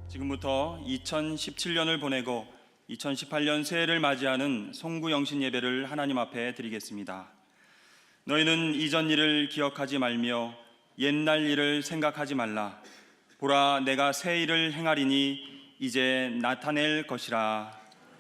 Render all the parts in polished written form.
지금부터 2017년을 보내고 2018년 새해를 맞이하는 송구영신 예배를 하나님 앞에 드리겠습니다. 너희는 이전 일을 기억하지 말며 옛날 일을 생각하지 말라. 보라, 내가 새 일을 행하리니 이제 나타낼 것이라.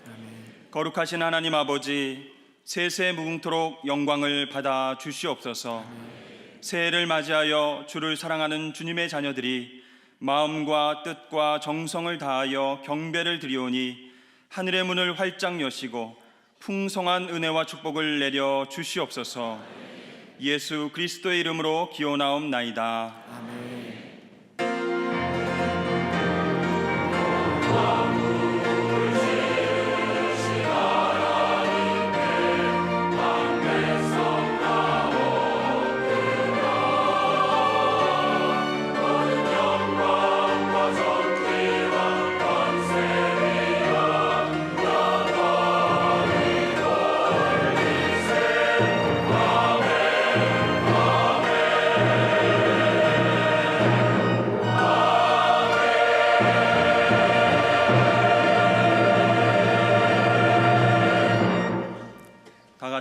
아멘. 거룩하신 하나님 아버지, 세세 무궁토록 영광을 받아 주시옵소서. 아멘. 새해를 맞이하여 주를 사랑하는 주님의 자녀들이 마음과 뜻과 정성을 다하여 경배를 드리오니 하늘의 문을 활짝 여시고 풍성한 은혜와 축복을 내려 주시옵소서. 예수 그리스도의 이름으로 기원하옵나이다. 아멘.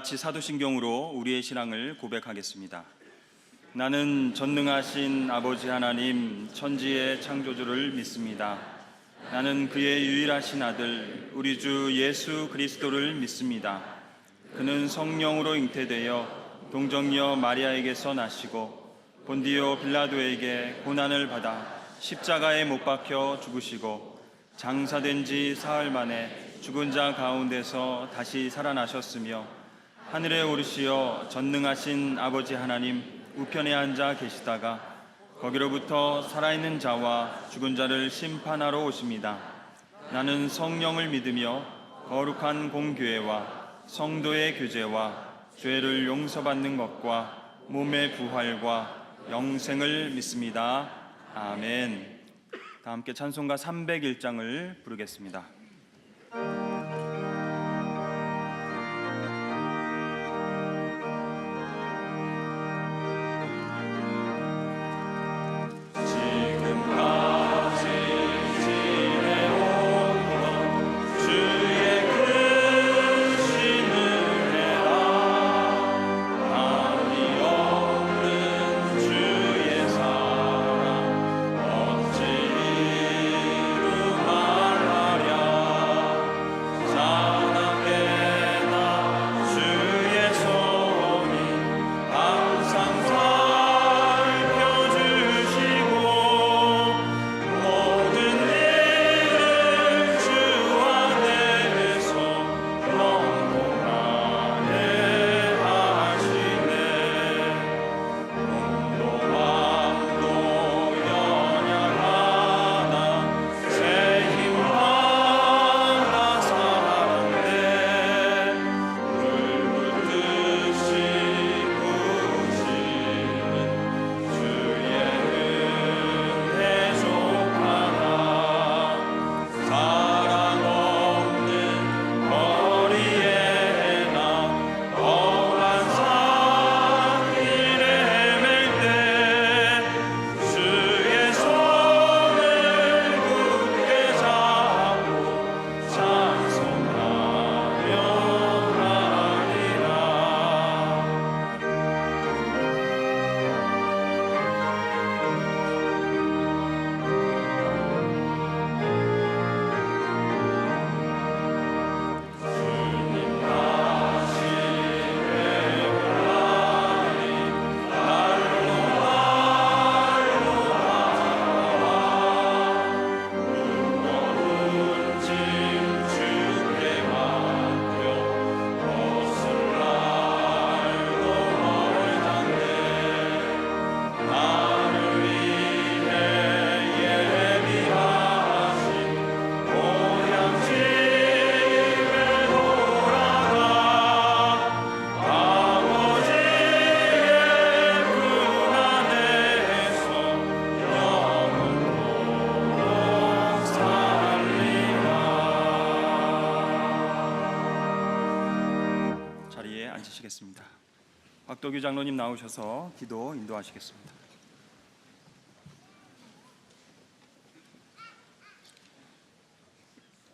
같이 사도신경으로 우리의 신앙을 고백하겠습니다. 나는 전능하신 아버지 하나님 천지의 창조주를 믿습니다. 나는 그의 유일하신 아들 우리 주 예수 그리스도를 믿습니다. 그는 성령으로 잉태되어 동정녀 마리아에게서 나시고 본디오 빌라도에게 고난을 받아 십자가에 못 박혀 죽으시고 장사된 지 사흘 만에 죽은 자 가운데서 다시 살아나셨으며 하늘에 오르시어 전능하신 아버지 하나님 우편에 앉아 계시다가 거기로부터 살아있는 자와 죽은 자를 심판하러 오십니다. 나는 성령을 믿으며 거룩한 공교회와 성도의 교제와 죄를 용서받는 것과 몸의 부활과 영생을 믿습니다. 아멘. 다 함께 찬송가 301장을 부르겠습니다. 앉으시겠습니다. 박도규 장로님 나오셔서 기도 인도하시겠습니다.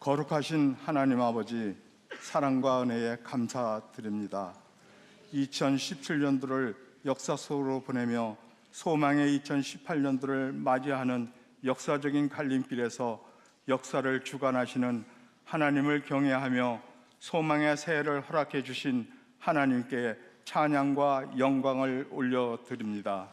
거룩하신 하나님 아버지, 사랑과 은혜에 감사드립니다. 2017년도를 역사 속으로 보내며 소망의 2018년도를 맞이하는 역사적인 갈림길에서 역사를 주관하시는 하나님을 경외하며 소망의 새해를 허락해 주신 하나님께 찬양과 영광을 올려드립니다.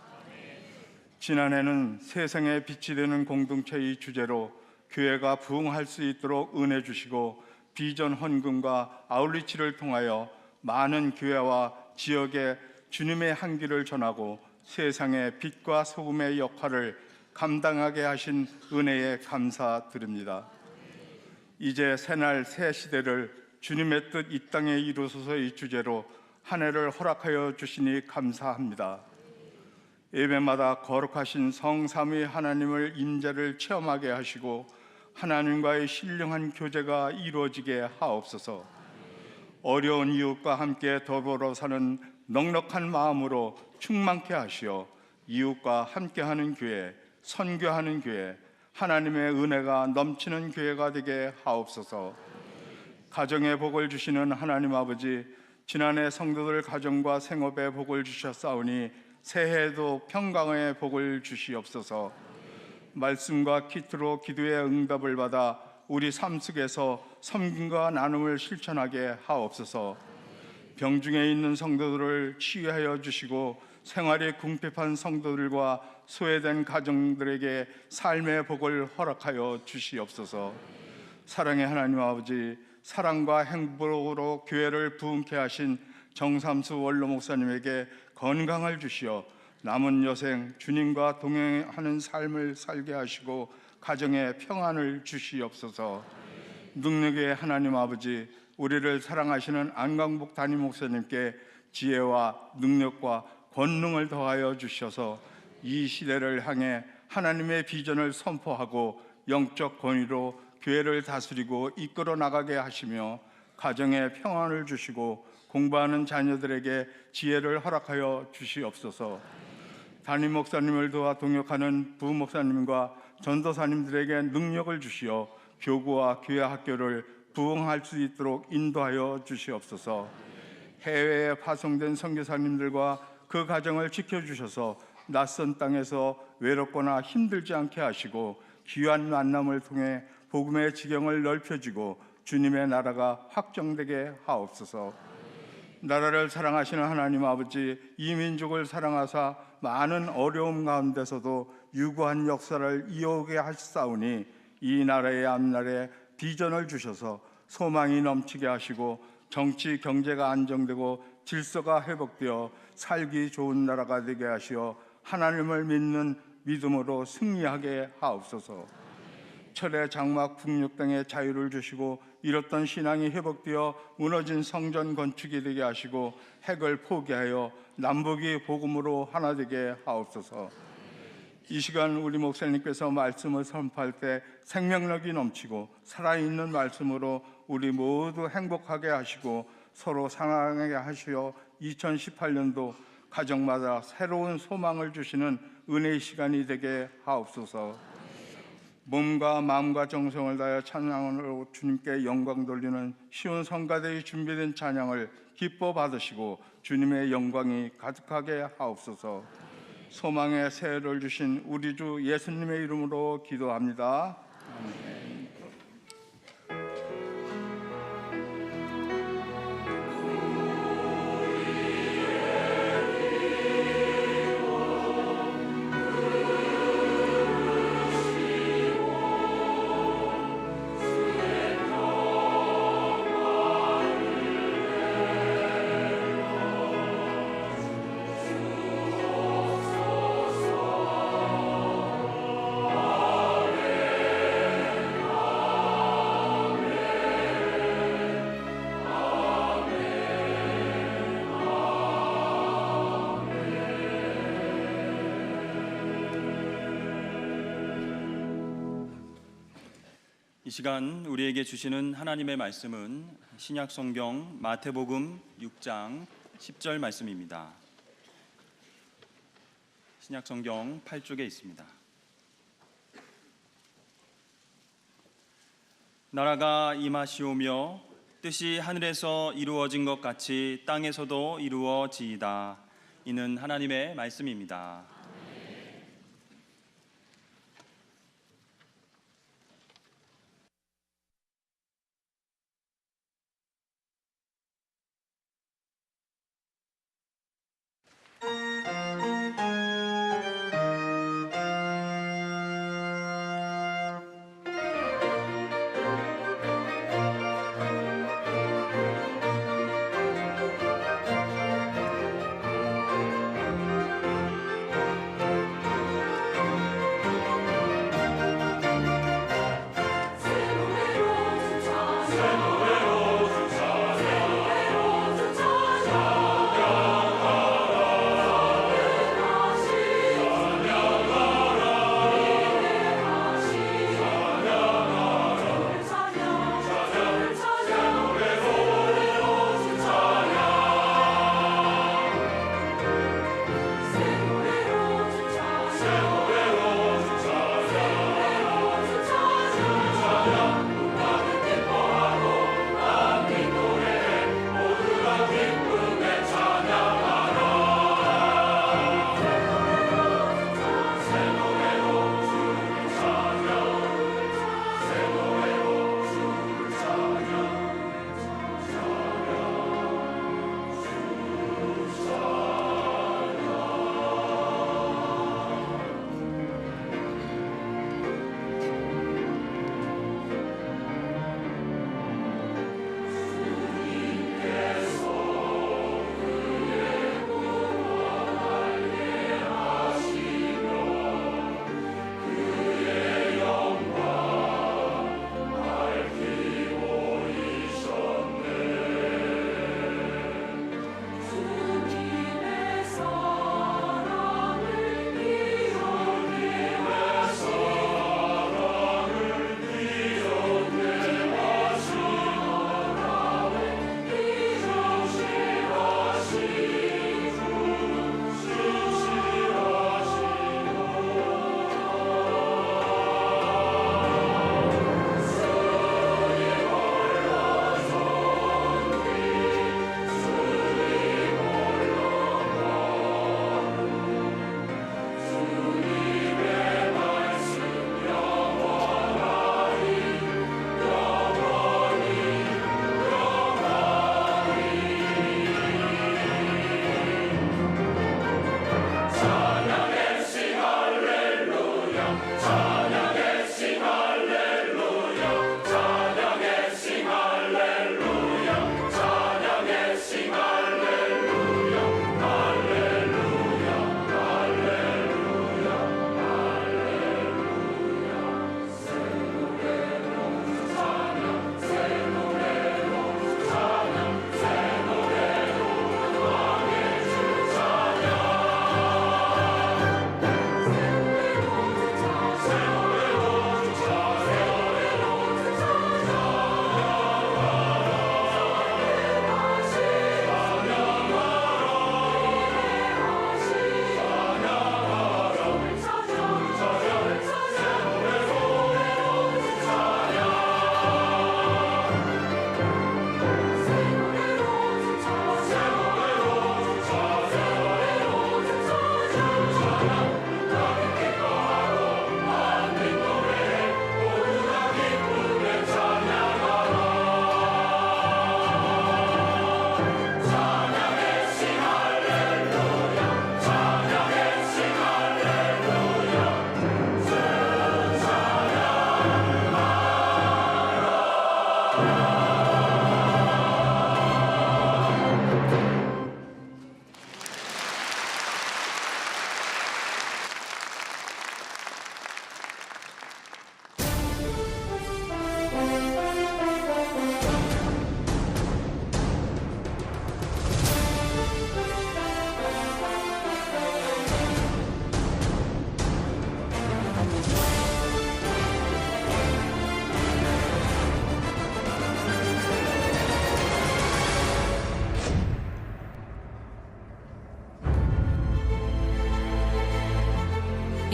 지난해는 세상에 빛이 되는 공동체의 주제로 교회가 부흥할 수 있도록 은혜 주시고 비전 헌금과 아울리치를 통하여 많은 교회와 지역에 주님의 향기를 전하고 세상의 빛과 소금의 역할을 감당하게 하신 은혜에 감사드립니다. 이제 새날 새 시대를 주님의 뜻 이 땅에 이루소서의 주제로 한 해를 허락하여 주시니 감사합니다. 예배마다 거룩하신 성삼위 하나님을 임재를 체험하게 하시고 하나님과의 신령한 교제가 이루어지게 하옵소서. 어려운 이웃과 함께 더불어 사는 넉넉한 마음으로 충만케 하시어 이웃과 함께하는 교회, 선교하는 교회, 하나님의 은혜가 넘치는 교회가 되게 하옵소서. 가정에 복을 주시는 하나님 아버지, 지난해 성도들 가정과 생업에 복을 주셨사오니 새해에도 평강의 복을 주시옵소서. 말씀과 기도로 기도의 응답을 받아 우리 삶 속에서 섬김과 나눔을 실천하게 하옵소서. 병중에 있는 성도들을 치유하여 주시고 생활이 궁핍한 성도들과 소외된 가정들에게 삶의 복을 허락하여 주시옵소서. 사랑의 하나님 아버지, 사랑과 행복으로 교회를 부흥케 하신 정삼수 원로 목사님에게 건강을 주시어 남은 여생 주님과 동행하는 삶을 살게 하시고 가정에 평안을 주시옵소서. 능력의 하나님 아버지, 우리를 사랑하시는 안광복 담임 목사님께 지혜와 능력과 권능을 더하여 주셔서 이 시대를 향해 하나님의 비전을 선포하고 영적 권위로 교회를 다스리고 이끌어 나가게 하시며 가정에 평안을 주시고 공부하는 자녀들에게 지혜를 허락하여 주시옵소서. 담임 목사님을 도와 동역하는 부목사님과 전도사님들에게 능력을 주시어 교구와 교회 학교를 부흥할 수 있도록 인도하여 주시옵소서. 해외에 파송된 선교사님들과 그 가정을 지켜주셔서 낯선 땅에서 외롭거나 힘들지 않게 하시고 귀한 만남을 통해 복음의 지경을 넓혀지고 주님의 나라가 확정되게 하옵소서. 나라를 사랑하시는 하나님 아버지, 이 민족을 사랑하사 많은 어려움 가운데서도 유구한 역사를 이어오게 하시사오니 이 나라의 앞날에 비전을 주셔서 소망이 넘치게 하시고 정치 경제가 안정되고 질서가 회복되어 살기 좋은 나라가 되게 하시어 하나님을 믿는 믿음으로 승리하게 하옵소서. 철의 장막 북녘 땅에 자유를 주시고 잃었던 신앙이 회복되어 무너진 성전 건축이 되게 하시고 핵을 포기하여 남북이 복음으로 하나 되게 하옵소서. 이 시간 우리 목사님께서 말씀을 선포할 때 생명력이 넘치고 살아있는 말씀으로 우리 모두 행복하게 하시고 서로 사랑하게 하시어 2018년도 가정마다 새로운 소망을 주시는 은혜의 시간이 되게 하옵소서. 몸과 마음과 정성을 다하여 찬양으로 주님께 영광 돌리는 쉬운 성가대에 준비된 찬양을 기뻐 받으시고 주님의 영광이 가득하게 하옵소서. 소망의 새해를 주신 우리 주 예수님의 이름으로 기도합니다. 아멘. 이 시간 우리에게 주시는 하나님의 말씀은 신약 성경 마태복음 6장 10절 말씀입니다. 신약 성경 8쪽에 있습니다. 나라가 임하시오며 뜻이 하늘에서 이루어진 것 같이 땅에서도 이루어지이다. 이는 하나님의 말씀입니다.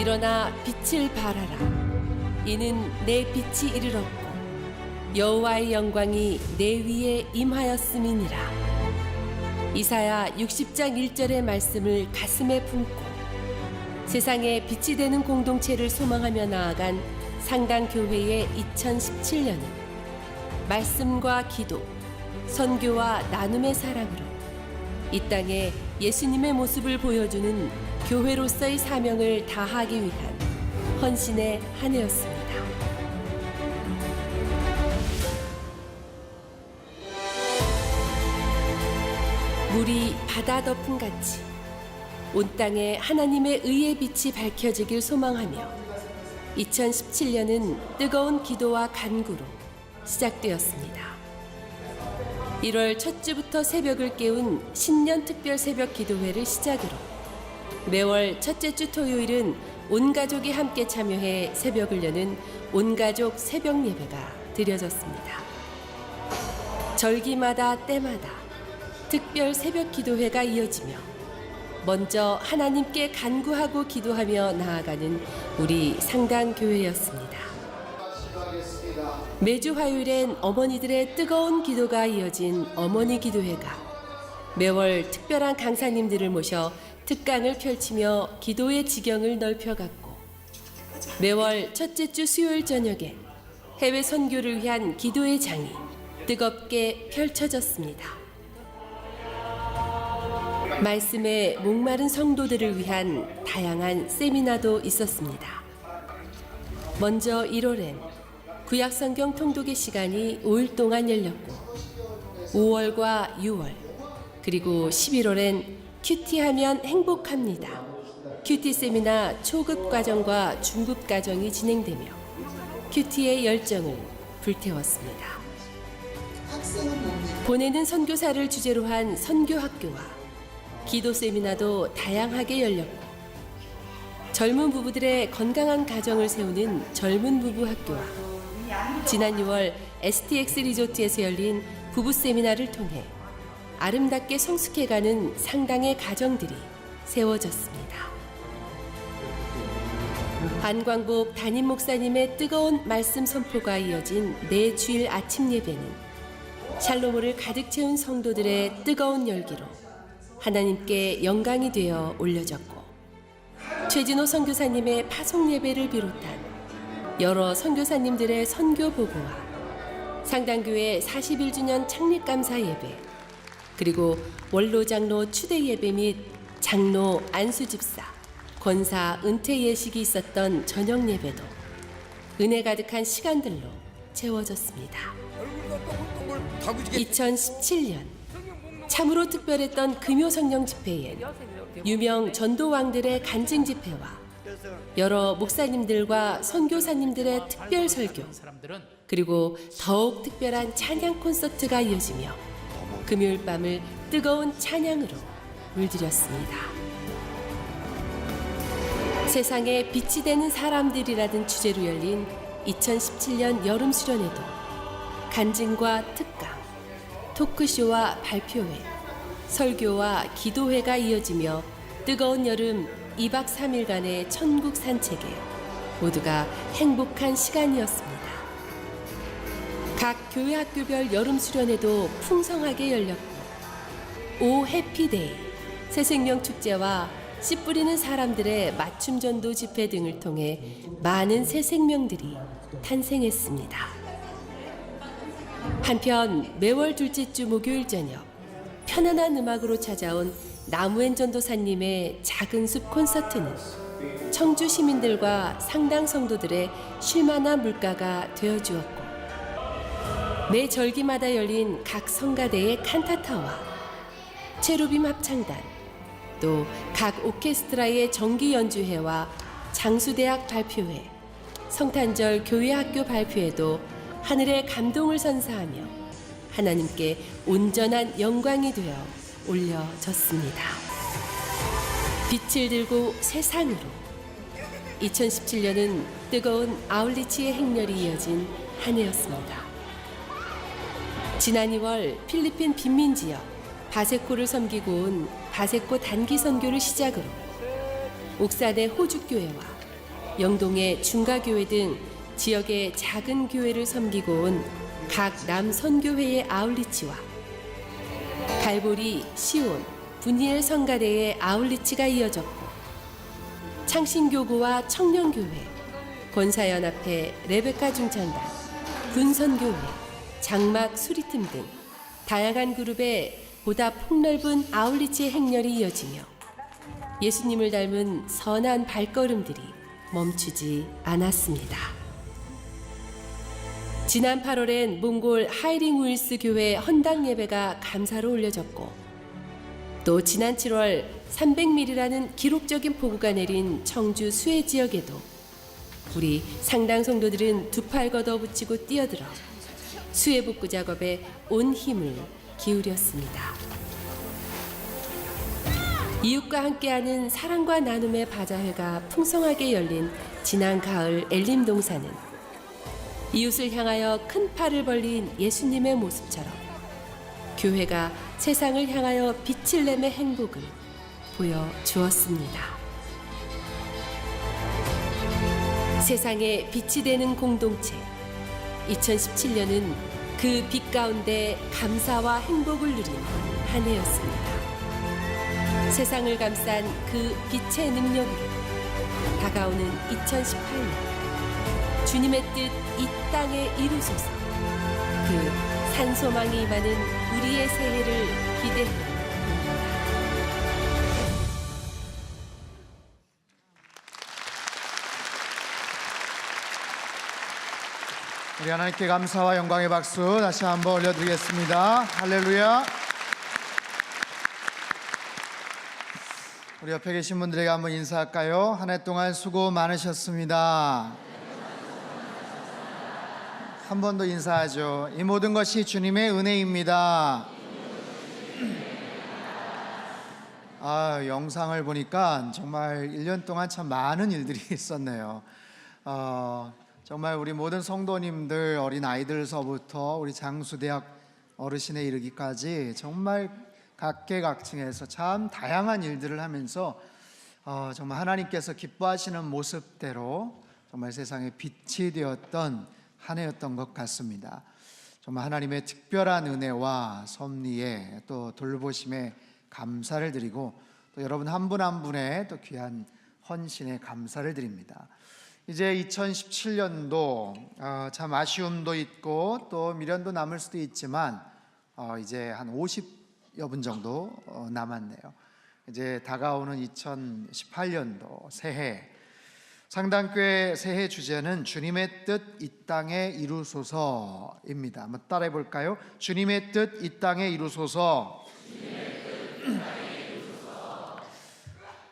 일어나 빛을 발하라. 이는 내 빛이 이르렀고 여호와의 영광이 내 위에 임하였음이니라. 이사야 60장 1절의 말씀을 가슴에 품고 세상에 빛이 되는 공동체를 소망하며 나아간 상당교회의 2017년은 말씀과 기도, 선교와 나눔의 사랑으로 이 땅에 예수님의 모습을 보여주는 교회로서의 사명을 다하기 위한 헌신의 한 해였습니다. 물이 바다 덮음 같이 온 땅에 하나님의 의의 빛이 밝혀지길 소망하며 2017년은 뜨거운 기도와 간구로 시작되었습니다. 1월 첫 주부터 새벽을 깨운 신년 특별 새벽 기도회를 시작으로 매월 첫째 주 토요일은 온 가족이 함께 참여해 새벽을 여는 온 가족 새벽 예배가 드려졌습니다. 절기마다 때마다 특별 새벽 기도회가 이어지며 먼저 하나님께 간구하고 기도하며 나아가는 우리 상당교회였습니다. 매주 화요일엔 어머니들의 뜨거운 기도가 이어진 어머니 기도회가 매월 특별한 강사님들을 모셔 특강을 펼치며 기도의 지경을 넓혀갔고 매월 첫째 주 수요일 저녁에 해외 선교를 위한 기도의 장이 뜨겁게 펼쳐졌습니다. 말씀에 목마른 성도들을 위한 다양한 세미나도 있었습니다. 먼저 1월엔 구약성경 통독의 시간이 5일 동안 열렸고 5월과 6월 그리고 11월엔 큐티하면 행복합니다. 큐티 세미나 초급 과정과 중급 과정이 진행되며 큐티의 열정을 불태웠습니다. 보내는 선교사를 주제로 한 선교학교와 기도 세미나도 다양하게 열렸고 젊은 부부들의 건강한 가정을 세우는 젊은 부부 학교와 지난 6월 STX 리조트에서 열린 부부 세미나를 통해 아름답게 성숙해가는 상당의 가정들이 세워졌습니다. 안광복 담임 목사님의 뜨거운 말씀 선포가 이어진 매 주일 아침 예배는 샬롬을 가득 채운 성도들의 뜨거운 열기로 하나님께 영광이 되어 올려졌고 최진호 선교사님의 파송 예배를 비롯한 여러 선교사님들의 선교 보고와 상당교회 41주년 창립감사 예배 그리고 원로 장로 추대 예배 및 장로 안수 집사 권사 은퇴 예식이 있었던 저녁 예배도 은혜 가득한 시간들로 채워졌습니다. 2017년 참으로 특별했던 금요 성령 집회엔 유명 전도왕들의 간증 집회와 여러 목사님들과 선교사님들의 특별 설교 그리고 더욱 특별한 찬양 콘서트가 이어지며 금요일 밤을 뜨거운 찬양으로 물들였습니다. 세상에 빛이 되는 사람들이라는 주제로 열린 2017년 여름 수련회도 간증과 특강, 토크쇼와 발표회, 설교와 기도회가 이어지며 뜨거운 여름 2박 3일간의 천국 산책에 모두가 행복한 시간이었습니다. 각 교회 학교별 여름 수련회도 풍성하게 열렸고 오 해피데이, 새생명 축제와 씨 뿌리는 사람들의 맞춤 전도 집회 등을 통해 많은 새 생명들이 탄생했습니다. 한편 매월 둘째 주 목요일 저녁 편안한 음악으로 찾아온 나무엔 전도사님의 작은 숲 콘서트는 청주 시민들과 상당 성도들의 쉴만한 물가가 되어주었고 매 절기마다 열린 각 성가대의 칸타타와 체루빔 합창단 또 각 오케스트라의 정기 연주회와 장수대학 발표회, 성탄절 교회 학교 발표회도 하늘의 감동을 선사하며 하나님께 온전한 영광이 되어 올려졌습니다. 빛을 들고 세상으로 2017년은 뜨거운 아울리치의 행렬이 이어진 한 해였습니다. 지난 2월 필리핀 빈민 지역 바세코를 섬기고 온 바세코 단기 선교를 시작으로 옥산의 호주교회와 영동의 중가교회 등 지역의 작은 교회를 섬기고 온 각 남선교회의 아울리치와 갈보리, 시온, 분이엘 성가대의 아울리치가 이어졌고 창신교구와 청년교회, 권사연합회, 레베카 중창단, 군선교회, 장막 수리팀 등 다양한 그룹의 보다 폭넓은 아울리치의 행렬이 이어지며 예수님을 닮은 선한 발걸음들이 멈추지 않았습니다. 지난 8월엔 몽골 하이링 우일스 교회 헌당 예배가 감사로 올려졌고 또 지난 7월 300mm라는 기록적인 폭우가 내린 청주 수해 지역에도 우리 상당 성도들은 두 팔 걷어붙이고 뛰어들어 수해 복구 작업에 온 힘을 기울였습니다. 이웃과 함께하는 사랑과 나눔의 바자회가 풍성하게 열린 지난 가을 엘림동산은 이웃을 향하여 큰 팔을 벌린 예수님의 모습처럼 교회가 세상을 향하여 빛을 내매 행복을 보여주었습니다. 세상에 빛이 되는 공동체 2017년은 그 빛 가운데 감사와 행복을 누린 한 해였습니다. 세상을 감싼 그 빛의 능력으로 다가오는 2018년 주님의 뜻 이 땅에 이루소서 그 산소망이 임하는 우리의 새해를 기대합니다. 우리 하나님께 감사와 영광의 박수 다시 한번 올려드리겠습니다. 할렐루야. 우리 옆에 계신 분들에게 한번 인사할까요? 한 해 동안 수고 많으셨습니다. 한 번 더 인사하죠. 이 모든 것이 주님의 은혜입니다. 영상을 보니까 정말 1년 동안 참 많은 일들이 있었네요. 정말 우리 모든 성도님들, 어린 아이들서부터 우리 장수대학 어르신에 이르기까지 정말 각계각층에서 참 다양한 일들을 하면서 정말 하나님께서 기뻐하시는 모습대로 정말 세상에 빛이 되었던 한 해였던 것 같습니다. 정말 하나님의 특별한 은혜와 섭리에 또 돌보심에 감사를 드리고 또 여러분 한 분 한 분의 또 귀한 헌신에 감사를 드립니다. 이제 2017년도 참 아쉬움도 있고 또 미련도 남을 수도 있지만 이제 한 50여 분 정도 남았네요. 이제 다가오는 2018년도 새해 상당교회 새해 주제는 주님의 뜻 이 땅에 이루소서입니다. 한번 따라해 볼까요? 주님의 뜻 이 땅에 이루소서.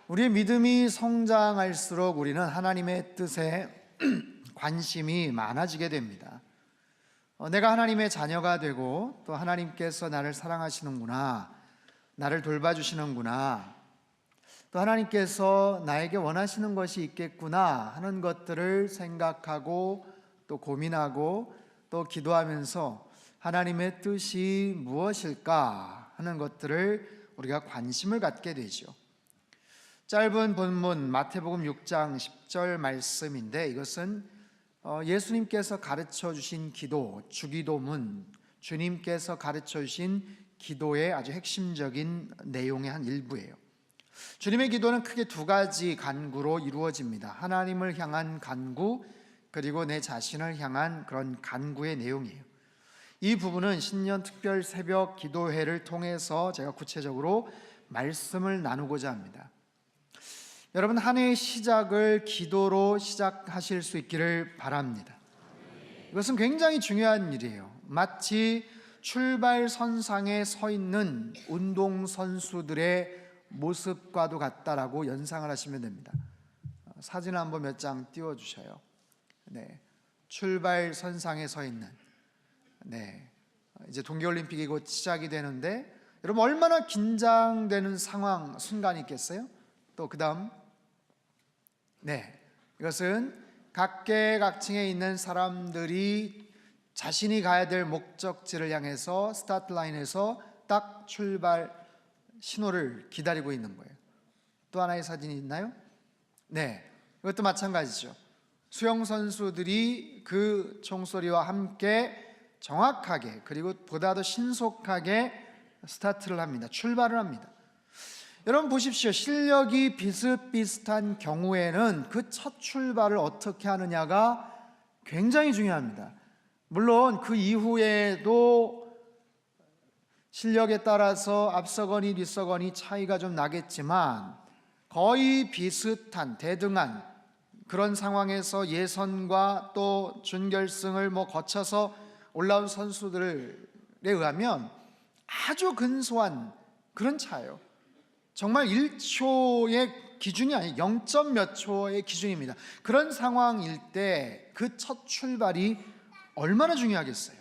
우리의 믿음이 성장할수록 우리는 하나님의 뜻에 관심이 많아지게 됩니다. 내가 하나님의 자녀가 되고 또 하나님께서 나를 사랑하시는구나, 나를 돌봐주시는구나, 또 하나님께서 나에게 원하시는 것이 있겠구나 하는 것들을 생각하고 또 고민하고 또 기도하면서 하나님의 뜻이 무엇일까 하는 것들을 우리가 관심을 갖게 되죠. 짧은 본문 마태복음 6장 10절 말씀인데 이것은 예수님께서 가르쳐 주신 기도, 주기도문, 주님께서 가르쳐 주신 기도의 아주 핵심적인 내용의 한 일부예요. 주님의 기도는 크게 두 가지 간구로 이루어집니다. 하나님을 향한 간구, 그리고 내 자신을 향한 그런 간구의 내용이에요. 이 부분은 신년 특별 새벽 기도회를 통해서 제가 구체적으로 말씀을 나누고자 합니다. 여러분, 한 해의 시작을 기도로 시작하실 수 있기를 바랍니다. 이것은 굉장히 중요한 일이에요. 마치 출발선상에 서 있는 운동선수들의 모습과도 같다라고 연상을 하시면 됩니다. 사진 한번 몇 장 띄워주셔요. 네, 출발선상에 서 있는, 네, 이제 동계올림픽이 곧 시작이 되는데 여러분 얼마나 긴장되는 상황, 순간이 있겠어요? 또 그 다음, 네, 이것은 각계각층에 있는 사람들이 자신이 가야 될 목적지를 향해서 스타트 라인에서 딱 출발 신호를 기다리고 있는 거예요. 또 하나의 사진이 있나요? 네, 이것도 마찬가지죠. 수영 선수들이 그 총소리와 함께 정확하게 그리고 보다 더 신속하게 스타트를 합니다. 출발을 합니다. 여러분 보십시오. 실력이 비슷비슷한 경우에는 그 첫 출발을 어떻게 하느냐가 굉장히 중요합니다. 물론 그 이후에도 실력에 따라서 앞서거니 뒤서거니 차이가 좀 나겠지만 거의 비슷한 대등한 그런 상황에서 예선과 또 준결승을 거쳐서 올라온 선수들에 의하면 아주 근소한 그런 차예요. 정말 1초의 기준이 아니에요. 0. 몇 초의 기준입니다. 그런 상황일 때 그 첫 출발이 얼마나 중요하겠어요.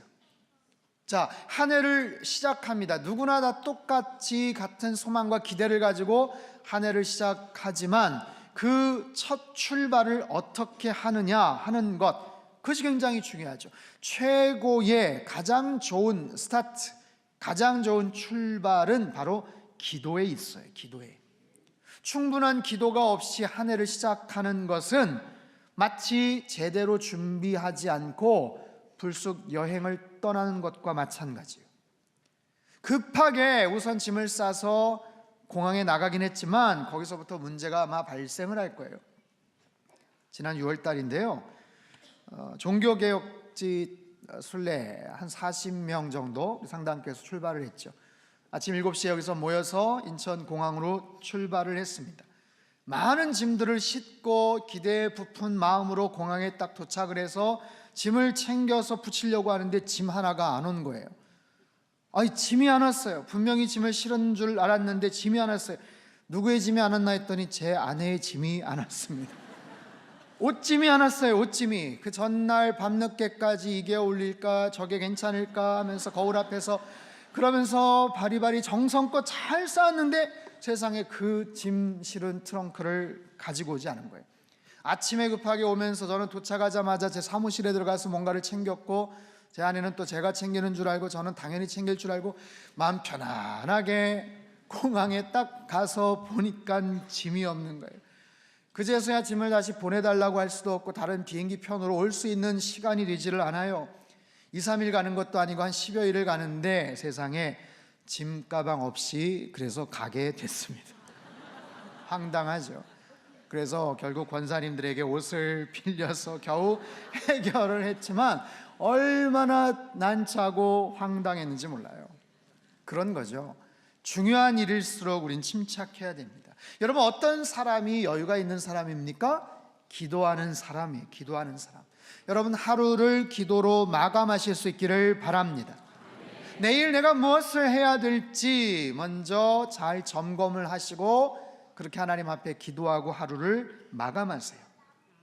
자, 한 해를 시작합니다. 누구나 다 똑같이 같은 소망과 기대를 가지고 한 해를 시작하지만 그 첫 출발을 어떻게 하느냐 하는 것, 그것이 굉장히 중요하죠. 최고의 가장 좋은 스타트, 가장 좋은 출발은 바로 기도에 있어요. 기도에. 충분한 기도가 없이 한 해를 시작하는 것은 마치 제대로 준비하지 않고 불쑥 여행을 떠나는 것과 마찬가지예요. 급하게 우선 짐을 싸서 공항에 나가긴 했지만 거기서부터 문제가 아마 발생을 할 거예요. 지난 6월 달인데요. 종교개혁지 순례 한 40명 정도 상당께서 출발을 했죠. 아침 7시에 여기서 모여서 인천공항으로 출발을 했습니다. 많은 짐들을 싣고 기대에 부푼 마음으로 공항에 딱 도착을 해서 짐을 챙겨서 붙이려고 하는데 짐 하나가 안 온 거예요. 짐이 안 왔어요. 분명히 짐을 실은 줄 알았는데 짐이 안 왔어요. 누구의 짐이 안 왔나 했더니 제 아내의 짐이 안 왔습니다. 옷짐이 안 왔어요. 옷짐이. 그 전날 밤늦게까지 이게 어울릴까 저게 괜찮을까 하면서 거울 앞에서 그러면서 바리바리 정성껏 잘 쌓았는데 세상에 그 짐 실은 트렁크를 가지고 오지 않은 거예요. 아침에 급하게 오면서 저는 도착하자마자 제 사무실에 들어가서 뭔가를 챙겼고 제 아내는 또 제가 챙기는 줄 알고 저는 당연히 챙길 줄 알고 마음 편안하게 공항에 딱 가서 보니까 짐이 없는 거예요. 그제서야 짐을 다시 보내달라고 할 수도 없고 다른 비행기 편으로 올 수 있는 시간이 되지를 않아요. 2, 3일 가는 것도 아니고 한 10여일을 가는데 세상에 짐 가방 없이 그래서 가게 됐습니다. 황당하죠. 그래서 결국 권사님들에게 옷을 빌려서 겨우 해결을 했지만 얼마나 난처하고 황당했는지 몰라요. 그런 거죠. 중요한 일일수록 우린 침착해야 됩니다. 여러분 어떤 사람이 여유가 있는 사람입니까? 기도하는 사람이에요. 기도하는 사람. 여러분 하루를 기도로 마감하실 수 있기를 바랍니다. 내일 내가 무엇을 해야 될지 먼저 잘 점검을 하시고 그렇게 하나님 앞에 기도하고 하루를 마감하세요.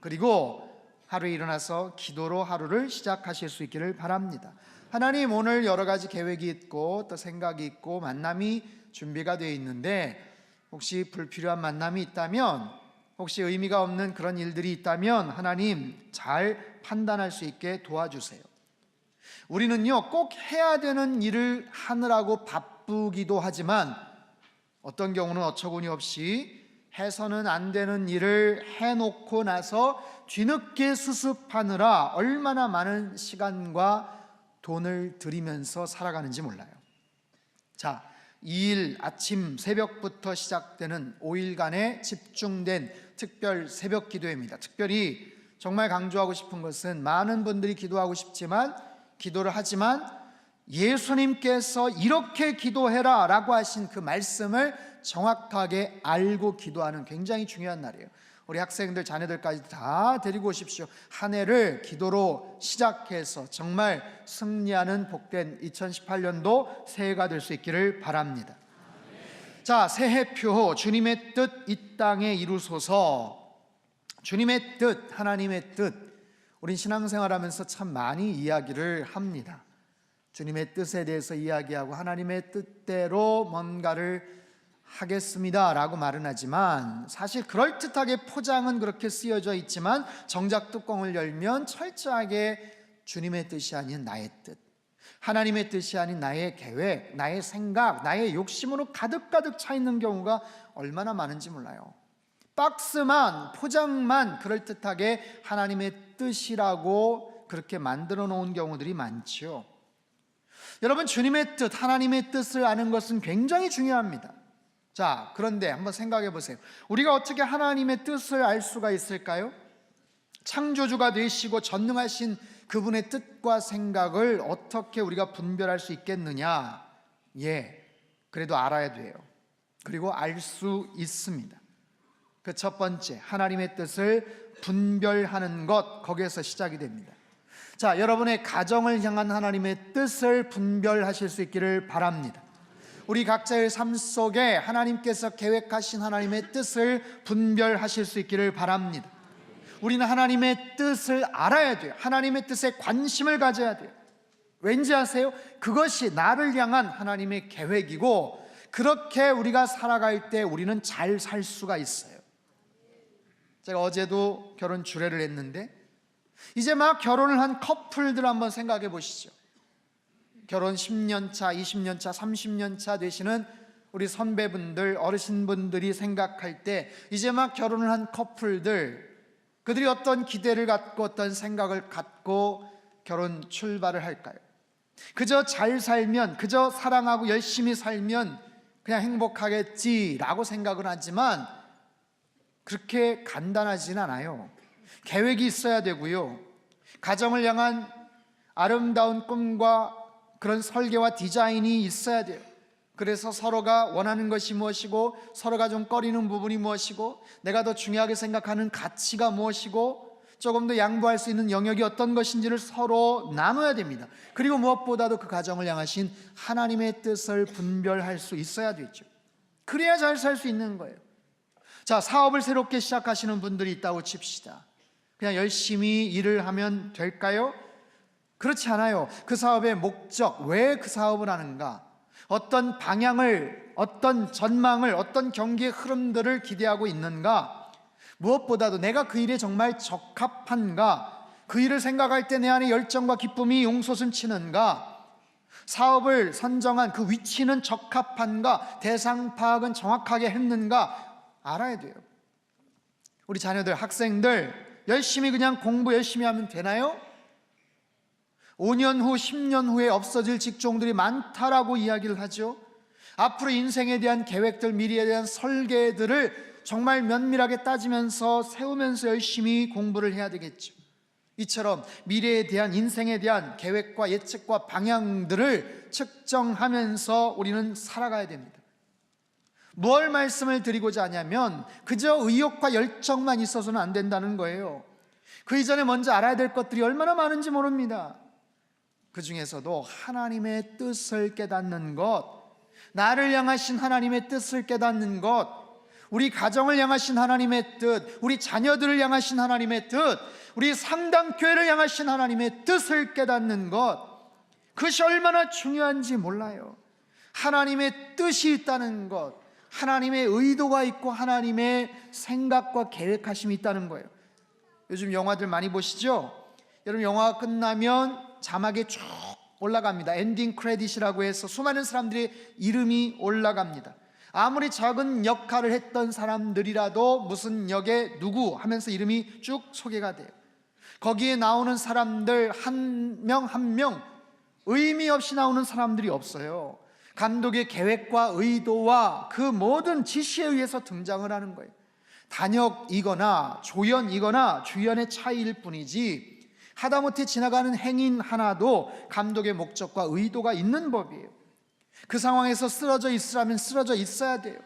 그리고 하루에 일어나서 기도로 하루를 시작하실 수 있기를 바랍니다. 하나님 오늘 여러 가지 계획이 있고 또 생각이 있고 만남이 준비가 되어 있는데 혹시 불필요한 만남이 있다면 혹시 의미가 없는 그런 일들이 있다면 하나님 잘 판단할 수 있게 도와주세요. 우리는요 꼭 해야 되는 일을 하느라고 바쁘기도 하지만 어떤 경우는 어처구니 없이 해서는 안 되는 일을 해놓고 나서 뒤늦게 수습하느라 얼마나 많은 시간과 돈을 들이면서 살아가는지 몰라요. 자, 2일 아침 새벽부터 시작되는 5일간의 집중된 특별 새벽 기도회입니다. 특별히 정말 강조하고 싶은 것은 많은 분들이 기도하고 싶지만 기도를 하지만 예수님께서 이렇게 기도해라 라고 하신 그 말씀을 정확하게 알고 기도하는 굉장히 중요한 날이에요. 우리 학생들 자녀들까지 다 데리고 오십시오. 한 해를 기도로 시작해서 정말 승리하는 복된 2018년도 새해가 될 수 있기를 바랍니다. 자, 새해표 주님의 뜻 이 땅에 이루소서. 주님의 뜻, 하나님의 뜻, 우린 신앙생활하면서 참 많이 이야기를 합니다. 주님의 뜻에 대해서 이야기하고 하나님의 뜻대로 뭔가를 하겠습니다 라고 말은 하지만 사실 그럴듯하게 포장은 그렇게 쓰여져 있지만 정작 뚜껑을 열면 철저하게 주님의 뜻이 아닌 나의 뜻, 하나님의 뜻이 아닌 나의 계획, 나의 생각, 나의 욕심으로 가득가득 차 있는 경우가 얼마나 많은지 몰라요. 박스만, 포장만 그럴듯하게 하나님의 뜻이라고 그렇게 만들어 놓은 경우들이 많죠. 여러분, 주님의 뜻, 하나님의 뜻을 아는 것은 굉장히 중요합니다. 자, 그런데 한번 생각해 보세요. 우리가 어떻게 하나님의 뜻을 알 수가 있을까요? 창조주가 되시고 전능하신 그분의 뜻과 생각을 어떻게 우리가 분별할 수 있겠느냐? 그래도 알아야 돼요. 그리고 알 수 있습니다. 그 첫 번째, 하나님의 뜻을 분별하는 것, 거기에서 시작이 됩니다. 자, 여러분의 가정을 향한 하나님의 뜻을 분별하실 수 있기를 바랍니다. 우리 각자의 삶 속에 하나님께서 계획하신 하나님의 뜻을 분별하실 수 있기를 바랍니다. 우리는 하나님의 뜻을 알아야 돼요. 하나님의 뜻에 관심을 가져야 돼요. 왠지 아세요? 그것이 나를 향한 하나님의 계획이고, 그렇게 우리가 살아갈 때 우리는 잘 살 수가 있어요. 제가 어제도 결혼 주례를 했는데, 이제 막 결혼을 한 커플들 한번 생각해 보시죠. 결혼 10년 차, 20년 차, 30년 차 되시는 우리 선배분들, 어르신분들이 생각할 때, 이제 막 결혼을 한 커플들, 그들이 어떤 기대를 갖고 어떤 생각을 갖고 결혼 출발을 할까요? 그저 잘 살면, 그저 사랑하고 열심히 살면 그냥 행복하겠지라고 생각을 하지만 그렇게 간단하진 않아요. 계획이 있어야 되고요, 가정을 향한 아름다운 꿈과 그런 설계와 디자인이 있어야 돼요. 그래서 서로가 원하는 것이 무엇이고, 서로가 좀 꺼리는 부분이 무엇이고, 내가 더 중요하게 생각하는 가치가 무엇이고, 조금 더 양보할 수 있는 영역이 어떤 것인지를 서로 나눠야 됩니다. 그리고 무엇보다도 그 가정을 향하신 하나님의 뜻을 분별할 수 있어야 되죠. 그래야 잘 살 수 있는 거예요. 자, 사업을 새롭게 시작하시는 분들이 있다고 칩시다. 그냥 열심히 일을 하면 될까요? 그렇지 않아요. 그 사업의 목적, 왜 그 사업을 하는가, 어떤 방향을, 어떤 전망을, 어떤 경기의 흐름들을 기대하고 있는가, 무엇보다도 내가 그 일에 정말 적합한가, 그 일을 생각할 때 내 안에 열정과 기쁨이 용솟음치는가, 사업을 선정한 그 위치는 적합한가, 대상 파악은 정확하게 했는가 알아야 돼요. 우리 자녀들, 학생들 열심히 그냥 공부 열심히 하면 되나요? 5년 후, 10년 후에 없어질 직종들이 많다라고 이야기를 하죠. 앞으로 인생에 대한 계획들, 미래에 대한 설계들을 정말 면밀하게 따지면서 세우면서 열심히 공부를 해야 되겠죠. 이처럼 미래에 대한, 인생에 대한 계획과 예측과 방향들을 측정하면서 우리는 살아가야 됩니다. 뭘 말씀을 드리고자 하냐면, 그저 의욕과 열정만 있어서는 안 된다는 거예요. 그 이전에 먼저 알아야 될 것들이 얼마나 많은지 모릅니다. 그 중에서도 하나님의 뜻을 깨닫는 것, 나를 향하신 하나님의 뜻을 깨닫는 것, 우리 가정을 향하신 하나님의 뜻, 우리 자녀들을 향하신 하나님의 뜻, 우리 상담교회를 향하신 하나님의 뜻을 깨닫는 것, 그것이 얼마나 중요한지 몰라요. 하나님의 뜻이 있다는 것, 하나님의 의도가 있고 하나님의 생각과 계획하심이 있다는 거예요. 요즘 영화들 많이 보시죠? 여러분, 영화가 끝나면 자막에 쭉 올라갑니다. 엔딩 크레딧이라고 해서 수많은 사람들의 이름이 올라갑니다. 아무리 작은 역할을 했던 사람들이라도 무슨 역에 누구 하면서 이름이 쭉 소개가 돼요. 거기에 나오는 사람들 한 명 한 명 의미 없이 나오는 사람들이 없어요. 감독의 계획과 의도와 그 모든 지시에 의해서 등장을 하는 거예요. 단역이거나 조연이거나 주연의 차이일 뿐이지, 하다못해 지나가는 행인 하나도 감독의 목적과 의도가 있는 법이에요. 그 상황에서 쓰러져 있으라면 쓰러져 있어야 돼요.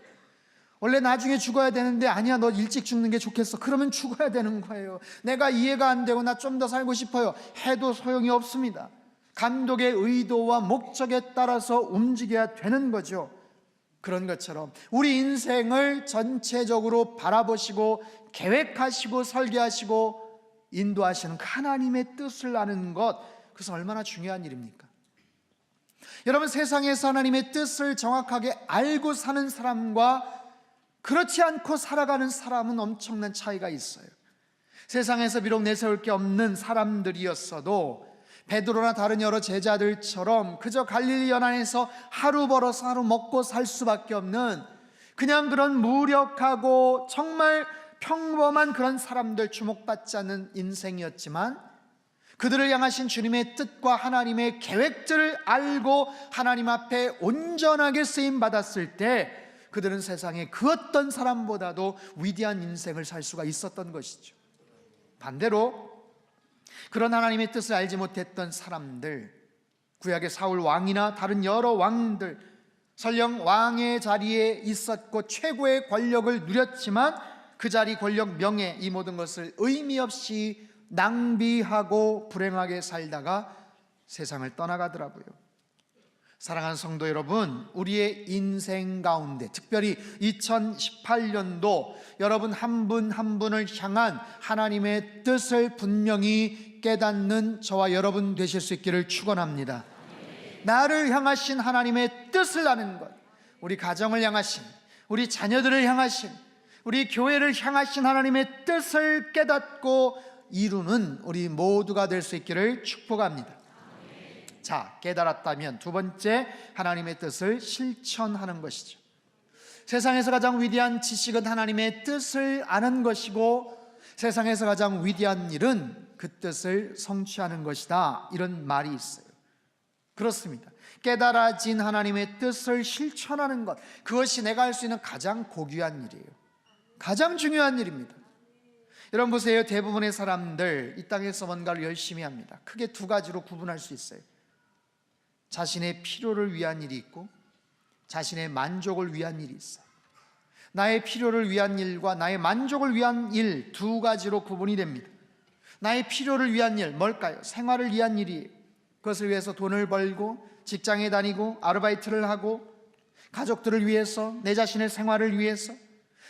원래 나중에 죽어야 되는데, 아니야 너 일찍 죽는 게 좋겠어, 그러면 죽어야 되는 거예요. 내가 이해가 안 되고 나 좀 더 살고 싶어요 해도 소용이 없습니다. 감독의 의도와 목적에 따라서 움직여야 되는 거죠. 그런 것처럼 우리 인생을 전체적으로 바라보시고 계획하시고 설계하시고 인도하시는 하나님의 뜻을 아는 것, 그것은 얼마나 중요한 일입니까? 여러분, 세상에서 하나님의 뜻을 정확하게 알고 사는 사람과 그렇지 않고 살아가는 사람은 엄청난 차이가 있어요. 세상에서 비록 내세울 게 없는 사람들이었어도 베드로나 다른 여러 제자들처럼 그저 갈릴리 연안에서 하루 벌어서 하루 먹고 살 수밖에 없는 그냥 그런 무력하고 정말 평범한 그런 사람들, 주목받지 않는 인생이었지만, 그들을 향하신 주님의 뜻과 하나님의 계획들을 알고 하나님 앞에 온전하게 쓰임 받았을 때 그들은 세상에 그 어떤 사람보다도 위대한 인생을 살 수가 있었던 것이죠. 반대로 그런 하나님의 뜻을 알지 못했던 사람들, 구약의 사울 왕이나 다른 여러 왕들, 설령 왕의 자리에 있었고 최고의 권력을 누렸지만 그 자리, 권력, 명예, 이 모든 것을 의미 없이 낭비하고 불행하게 살다가 세상을 떠나가더라고요. 사랑하는 성도 여러분, 우리의 인생 가운데 특별히 2018년도 여러분 한 분 한 분을 향한 하나님의 뜻을 분명히 깨닫는 저와 여러분 되실 수 있기를 축원합니다. 나를 향하신 하나님의 뜻을 아는 것, 우리 가정을 향하신, 우리 자녀들을 향하신, 우리 교회를 향하신 하나님의 뜻을 깨닫고 이루는 우리 모두가 될 수 있기를 축복합니다. 자, 깨달았다면 두 번째, 하나님의 뜻을 실천하는 것이죠. 세상에서 가장 위대한 지식은 하나님의 뜻을 아는 것이고 세상에서 가장 위대한 일은 그 뜻을 성취하는 것이다, 이런 말이 있어요. 그렇습니다. 깨달아진 하나님의 뜻을 실천하는 것, 그것이 내가 할 수 있는 가장 고귀한 일이에요. 가장 중요한 일입니다. 여러분 보세요. 대부분의 사람들 이 땅에서 뭔가를 열심히 합니다. 크게 두 가지로 구분할 수 있어요. 자신의 필요를 위한 일이 있고 자신의 만족을 위한 일이 있어요. 나의 필요를 위한 일과 나의 만족을 위한 일, 두 가지로 구분이 됩니다. 나의 필요를 위한 일, 뭘까요? 생활을 위한 일이에요. 그것을 위해서 돈을 벌고 직장에 다니고 아르바이트를 하고 가족들을 위해서, 내 자신의 생활을 위해서,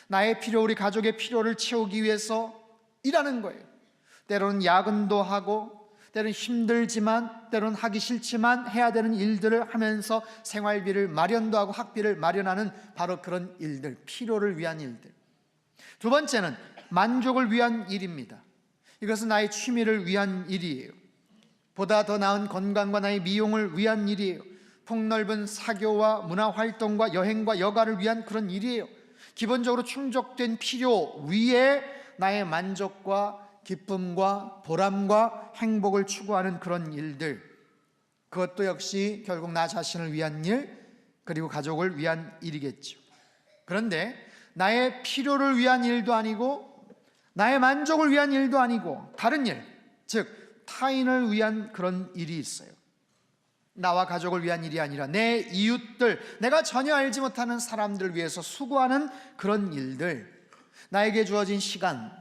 나의 필요, 우리 가족의 필요를 채우기 위해서 일하는 거예요. 때로는 야근도 하고 때로는 힘들지만 때로는 하기 싫지만 해야 되는 일들을 하면서 생활비를 마련도 하고 학비를 마련하는 바로 그런 일들, 필요를 위한 일들. 두 번째는 만족을 위한 일입니다. 이것은 나의 취미를 위한 일이에요. 보다 더 나은 건강과 나의 미용을 위한 일이에요. 폭넓은 사교와 문화활동과 여행과 여가를 위한 그런 일이에요. 기본적으로 충족된 필요 위에 나의 만족과 기쁨과 보람과 행복을 추구하는 그런 일들, 그것도 역시 결국 나 자신을 위한 일, 그리고 가족을 위한 일이겠죠. 그런데 나의 필요를 위한 일도 아니고 나의 만족을 위한 일도 아니고 다른 일, 즉 타인을 위한 그런 일이 있어요. 나와 가족을 위한 일이 아니라 내 이웃들, 내가 전혀 알지 못하는 사람들을 위해서 수고하는 그런 일들, 나에게 주어진 시간,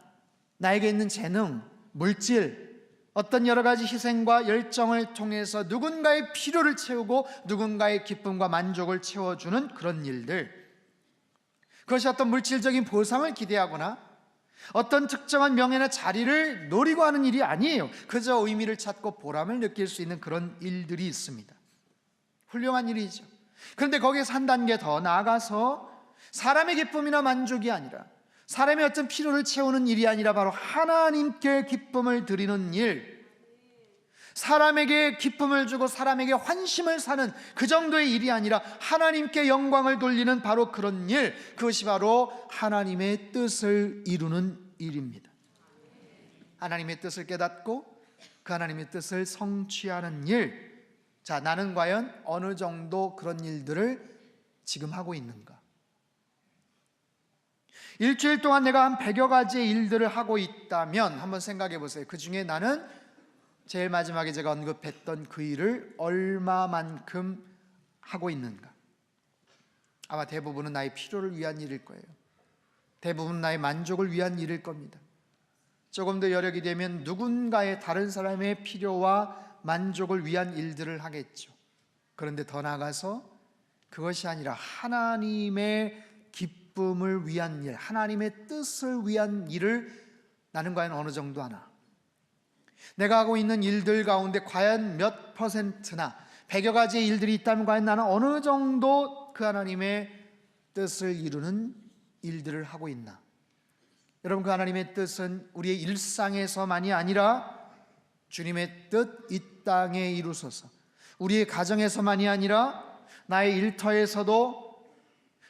나에게 있는 재능, 물질, 어떤 여러 가지 희생과 열정을 통해서 누군가의 필요를 채우고 누군가의 기쁨과 만족을 채워주는 그런 일들, 그것이 어떤 물질적인 보상을 기대하거나 어떤 특정한 명예나 자리를 노리고 하는 일이 아니에요. 그저 의미를 찾고 보람을 느낄 수 있는 그런 일들이 있습니다. 훌륭한 일이죠. 그런데 거기에서 한 단계 더 나아가서 사람의 기쁨이나 만족이 아니라, 사람의 어떤 필요를 채우는 일이 아니라 바로 하나님께 기쁨을 드리는 일, 사람에게 기쁨을 주고 사람에게 환심을 사는 그 정도의 일이 아니라 하나님께 영광을 돌리는 바로 그런 일, 그것이 바로 하나님의 뜻을 이루는 일입니다. 하나님의 뜻을 깨닫고 그 하나님의 뜻을 성취하는 일. 자, 나는 과연 어느 정도 그런 일들을 지금 하고 있는가? 일주일 동안 내가 한 100여 가지의 일들을 하고 있다면 한번 생각해 보세요. 그 중에 나는 제일 마지막에 제가 언급했던 그 일을 얼마만큼 하고 있는가? 아마 대부분은 나의 필요를 위한 일일 거예요. 대부분 나의 만족을 위한 일일 겁니다. 조금 더 여력이 되면 누군가의, 다른 사람의 필요와 만족을 위한 일들을 하겠죠. 그런데 더 나아가서 그것이 아니라 하나님의 기쁨을 위한 일, 하나님의 뜻을 위한 일을 나는 과연 어느 정도 하나? 내가 하고 있는 일들 가운데 과연 몇 퍼센트나 100여 가지의 일들이 있다면 과연 나는 어느 정도 그 하나님의 뜻을 이루는 일들을 하고 있나? 여러분, 그 하나님의 뜻은 우리의 일상에서만이 아니라 주님의 뜻 이 땅에 이루소서, 우리의 가정에서만이 아니라 나의 일터에서도,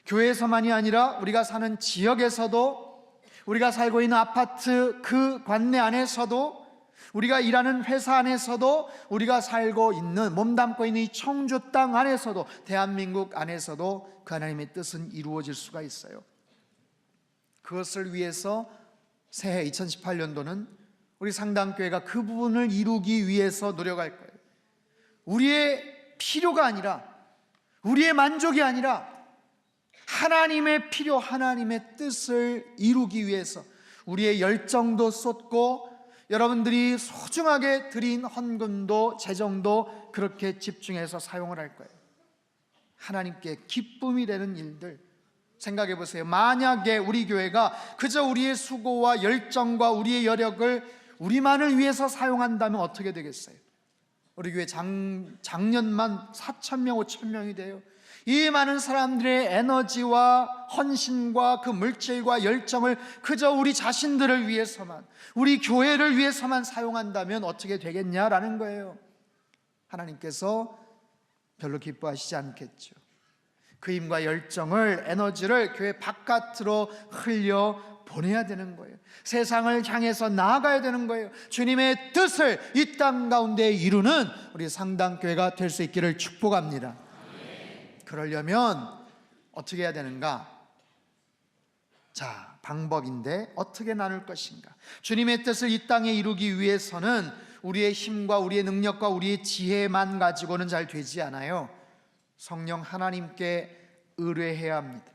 교회에서만이 아니라 우리가 사는 지역에서도, 우리가 살고 있는 아파트 그 관내 안에서도, 우리가 일하는 회사 안에서도, 우리가 살고 있는, 몸담고 있는 이 청주 땅 안에서도, 대한민국 안에서도 그 하나님의 뜻은 이루어질 수가 있어요. 그것을 위해서 새해 2018년도는 우리 상당교회가 그 부분을 이루기 위해서 노력할 거예요. 우리의 필요가 아니라, 우리의 만족이 아니라 하나님의 필요, 하나님의 뜻을 이루기 위해서 우리의 열정도 쏟고, 여러분들이 소중하게 드린 헌금도 재정도 그렇게 집중해서 사용을 할 거예요. 하나님께 기쁨이 되는 일들 생각해 보세요. 만약에 우리 교회가 그저 우리의 수고와 열정과 우리의 여력을 우리만을 위해서 사용한다면 어떻게 되겠어요? 우리 교회 작년만 4,000명, 5,000명이 돼요. 이 많은 사람들의 에너지와 헌신과 그 물질과 열정을 그저 우리 자신들을 위해서만, 우리 교회를 위해서만 사용한다면 어떻게 되겠냐라는 거예요. 하나님께서 별로 기뻐하시지 않겠죠. 그 힘과 열정을, 에너지를 교회 바깥으로 흘려 보내야 되는 거예요. 세상을 향해서 나아가야 되는 거예요. 주님의 뜻을 이 땅 가운데 이루는 우리 상당교회가 될 수 있기를 축복합니다. 그러려면 어떻게 해야 되는가? 자, 방법인데 어떻게 나눌 것인가? 주님의 뜻을 이 땅에 이루기 위해서는 우리의 힘과 우리의 능력과 우리의 지혜만 가지고는 잘 되지 않아요. 성령 하나님께 의뢰해야 합니다.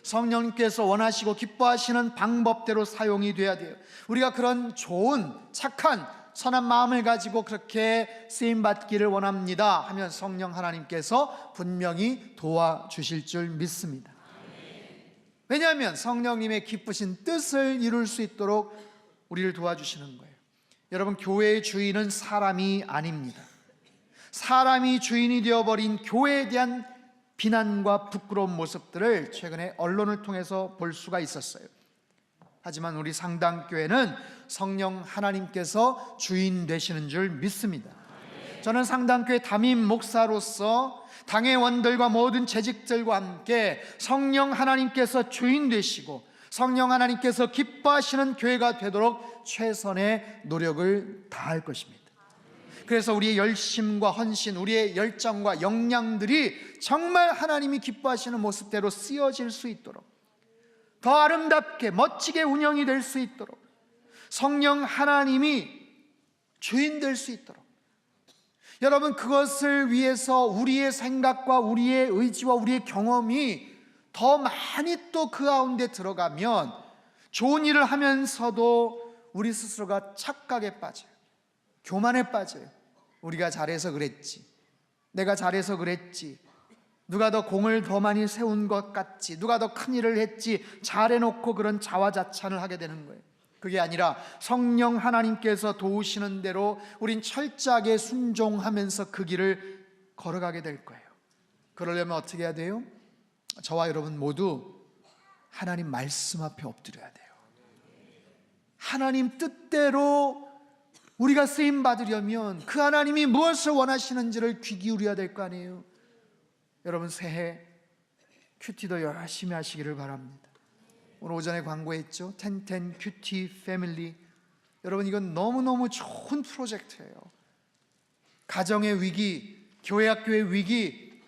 성령님께서 원하시고 기뻐하시는 방법대로 사용이 돼야 돼요. 우리가 그런 좋은, 착한, 선한 마음을 가지고 그렇게 쓰임받기를 원합니다 하면 성령 하나님께서 분명히 도와주실 줄 믿습니다. 왜냐하면 성령님의 기쁘신 뜻을 이룰 수 있도록 우리를 도와주시는 거예요. 여러분, 교회의 주인은 사람이 아닙니다. 사람이 주인이 되어버린 교회에 대한 비난과 부끄러운 모습들을 최근에 언론을 통해서 볼 수가 있었어요. 하지만 우리 상당교회는 성령 하나님께서 주인 되시는 줄 믿습니다. 저는 상당교회 담임 목사로서 당회원들과 모든 재직들과 함께 성령 하나님께서 주인 되시고 성령 하나님께서 기뻐하시는 교회가 되도록 최선의 노력을 다할 것입니다. 그래서 우리의 열심과 헌신, 우리의 열정과 역량들이 정말 하나님이 기뻐하시는 모습대로 쓰여질 수 있도록, 더 아름답게 멋지게 운영이 될 수 있도록, 성령 하나님이 주인 될 수 있도록, 여러분, 그것을 위해서 우리의 생각과 우리의 의지와 우리의 경험이 더 많이 또 그 가운데 들어가면 좋은 일을 하면서도 우리 스스로가 착각에 빠져요. 교만에 빠져요. 우리가 잘해서 그랬지, 내가 잘해서 그랬지, 누가 더 공을 더 많이 세운 것 같지, 누가 더 큰 일을 했지, 잘해놓고 그런 자화자찬을 하게 되는 거예요. 그게 아니라 성령 하나님께서 도우시는 대로 우린 철저하게 순종하면서 그 길을 걸어가게 될 거예요. 그러려면 어떻게 해야 돼요? 저와 여러분 모두 하나님 말씀 앞에 엎드려야 돼요. 하나님 뜻대로 우리가 쓰임 받으려면 그 하나님이 무엇을 원하시는지를 귀 기울여야 될 거 아니에요. 여러분, 새해 큐티도 열심히 하시기를 바랍니다. 오늘 오전에 광고했죠. 1010 큐티 패밀리. 여러분, 이건 너무너무 좋은 프로젝트예요. 가정의 위기, 교회 학교의 위기,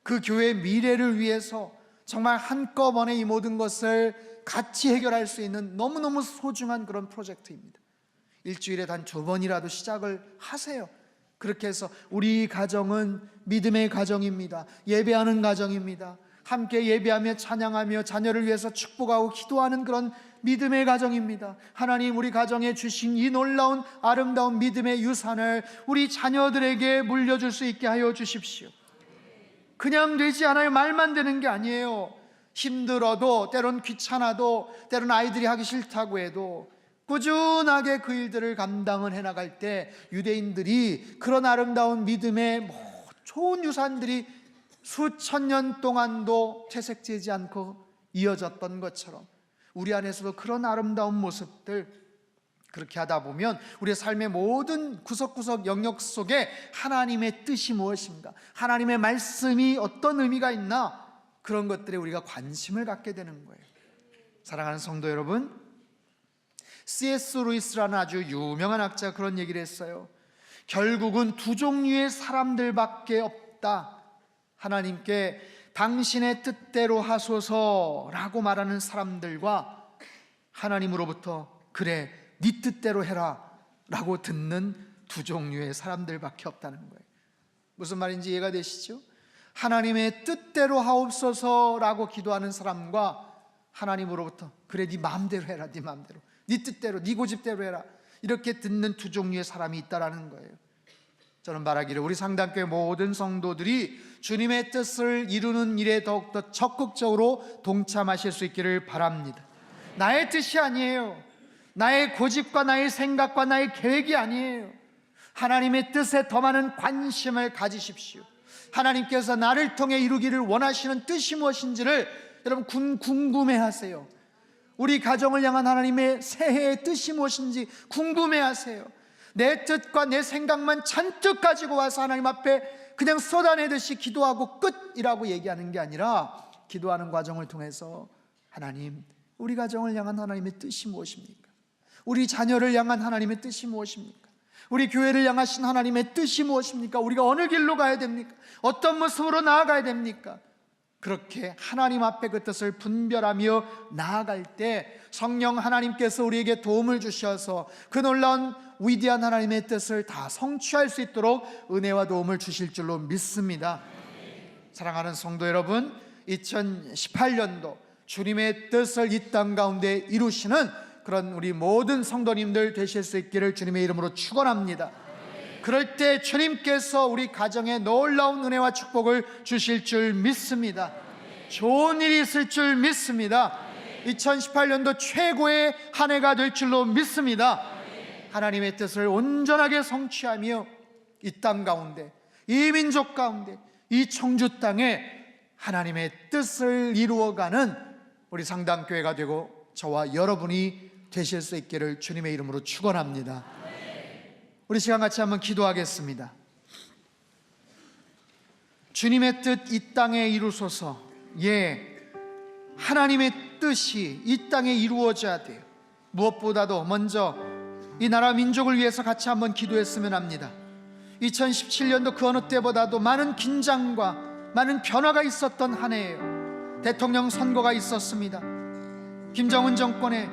그 교회의 미래를 위해서 정말 한꺼번에 이 모든 것을 같이 해결할 수 있는 너무너무 소중한 그런 프로젝트입니다. 일주일에 단 2번이라도 시작을 하세요. 그렇게 해서 우리 가정은 믿음의 가정입니다. 예배하는 가정입니다. 함께 예배하며 찬양하며 자녀를 위해서 축복하고 기도하는 그런 믿음의 가정입니다. 하나님, 우리 가정에 주신 이 놀라운 아름다운 믿음의 유산을 우리 자녀들에게 물려줄 수 있게 하여 주십시오. 그냥 되지 않아요. 말만 되는 게 아니에요. 힘들어도, 때론 귀찮아도, 때론 아이들이 하기 싫다고 해도 꾸준하게 그 일들을 감당을 해나갈 때 유대인들이 그런 아름다운 믿음의 좋은 유산들이 수천 년 동안도 퇴색되지 않고 이어졌던 것처럼 우리 안에서도 그런 아름다운 모습들, 그렇게 하다 보면 우리의 삶의 모든 구석구석 영역 속에 하나님의 뜻이 무엇인가, 하나님의 말씀이 어떤 의미가 있나, 그런 것들에 우리가 관심을 갖게 되는 거예요. 사랑하는 성도 여러분, C.S. 루이스라는 아주 유명한 학자가 그런 얘기를 했어요. 결국은 두 종류의 사람들밖에 없다. 하나님께 당신의 뜻대로 하소서라고 말하는 사람들과 하나님으로부터 그래 네 뜻대로 해라 라고 듣는 두 종류의 사람들밖에 없다는 거예요. 무슨 말인지 이해가 되시죠? 하나님의 뜻대로 하옵소서라고 기도하는 사람과 하나님으로부터 그래 네 마음대로 해라, 네 마음대로, 네 뜻대로, 네 고집대로 해라, 이렇게 듣는 두 종류의 사람이 있다라는 거예요. 저는 말하기를 우리 상당교회 모든 성도들이 주님의 뜻을 이루는 일에 더욱더 적극적으로 동참하실 수 있기를 바랍니다. 나의 뜻이 아니에요. 나의 고집과 나의 생각과 나의 계획이 아니에요. 하나님의 뜻에 더 많은 관심을 가지십시오. 하나님께서 나를 통해 이루기를 원하시는 뜻이 무엇인지를 여러분 궁금해하세요. 우리 가정을 향한 하나님의 새해의 뜻이 무엇인지 궁금해하세요. 내 뜻과 내 생각만 잔뜩 가지고 와서 하나님 앞에 그냥 쏟아내듯이 기도하고 끝이라고 얘기하는 게 아니라 기도하는 과정을 통해서 하나님, 우리 가정을 향한 하나님의 뜻이 무엇입니까? 우리 자녀를 향한 하나님의 뜻이 무엇입니까? 우리 교회를 향하신 하나님의 뜻이 무엇입니까? 우리가 어느 길로 가야 됩니까? 어떤 모습으로 나아가야 됩니까? 그렇게 하나님 앞에 그 뜻을 분별하며 나아갈 때 성령 하나님께서 우리에게 도움을 주셔서 그 놀라운 위대한 하나님의 뜻을 다 성취할 수 있도록 은혜와 도움을 주실 줄로 믿습니다. 사랑하는 성도 여러분, 2018년도 주님의 뜻을 이 땅 가운데 이루시는 그런 우리 모든 성도님들 되실 수 있기를 주님의 이름으로 축원합니다. 그럴 때 주님께서 우리 가정에 놀라운 은혜와 축복을 주실 줄 믿습니다. 좋은 일이 있을 줄 믿습니다. 2018년도 최고의 한 해가 될 줄로 믿습니다. 하나님의 뜻을 온전하게 성취하며 이 땅 가운데, 이 민족 가운데, 이 청주 땅에 하나님의 뜻을 이루어가는 우리 상당교회가 되고 저와 여러분이 되실 수 있기를 주님의 이름으로 축원합니다. 우리 시간 같이 한번 기도하겠습니다. 주님의 뜻 이 땅에 이루소서. 하나님의 뜻이 이 땅에 이루어져야 돼요. 무엇보다도 먼저 이 나라 민족을 위해서 같이 한번 기도했으면 합니다. 2017년도 그 어느 때보다도 많은 긴장과 많은 변화가 있었던 한 해예요. 대통령 선거가 있었습니다. 김정은 정권의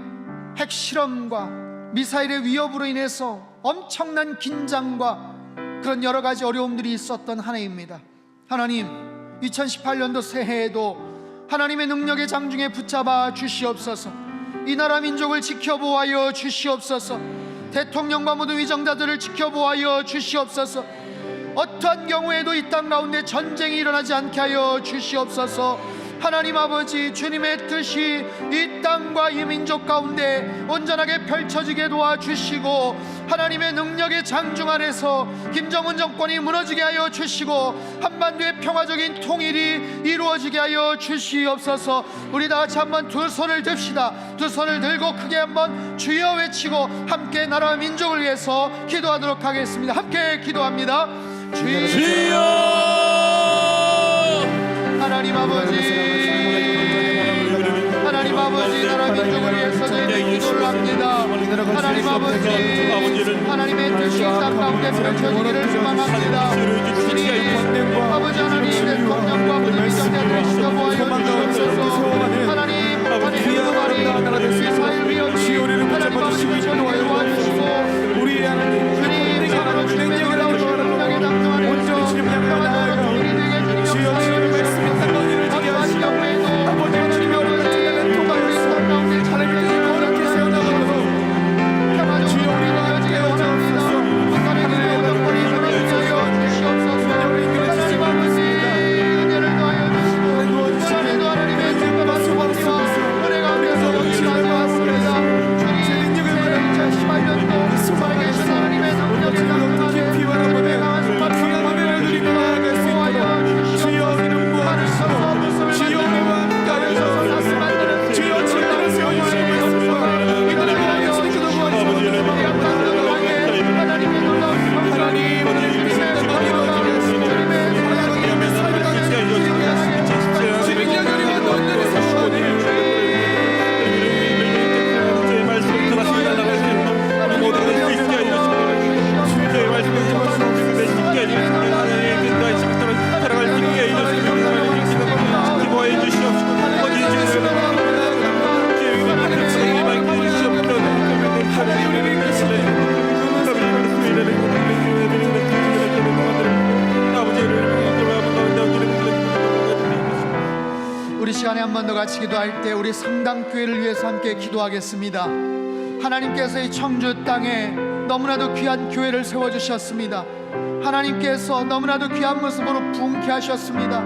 핵실험과 미사일의 위협으로 인해서 엄청난 긴장과 그런 여러 가지 어려움들이 있었던 한 해입니다. 하나님, 2018년도 새해에도 하나님의 능력의 장중에 붙잡아 주시옵소서. 이 나라 민족을 지켜보아여 주시옵소서. 대통령과 모든 위정자들을 지켜보아여 주시옵소서. 어떠한 경우에도 이 땅 가운데 전쟁이 일어나지 않게 하여 주시옵소서. 하나님 아버지, 주님의 뜻이 이 땅과 이 민족 가운데 온전하게 펼쳐지게 도와주시고 하나님의 능력의 장중 안에서 김정은 정권이 무너지게 하여 주시고 한반도의 평화적인 통일이 이루어지게 하여 주시옵소서. 우리 다 같이 한번 두 손을 듭시다. 두 손을 들고 크게 한번 주여 외치고 함께 나라와 민족을 위해서 기도하도록 하겠습니다. 함께 기도합니다. 주여! 하나님 아버지, 하나님 아버지, 나라 민족을 위해서 저희는 기도를 합니다. 하나님 아버지, 하나님의 뜻이 이 땅 가운데 펼쳐지기를 소망합니다. 주님, 아버지 하나님, 대통령과 모든 위정자들을 지켜보아여 주시옵소서. 하나님, 하나님 미사일 위협이 하나님 아버지 위정을 도와주시고 우리 하나님, 주님, 사랑으로 주님의 놀라운 능력의 장중 안에서 평화적으로 통일이 되게 주님 번 더 같이 기도할 때 우리 성당교회를 위해서 함께 기도하겠습니다. 하나님께서 이 청주 땅에 너무나도 귀한 교회를 세워주셨습니다. 하나님께서 너무나도 귀한 모습으로 부흥케 하셨습니다.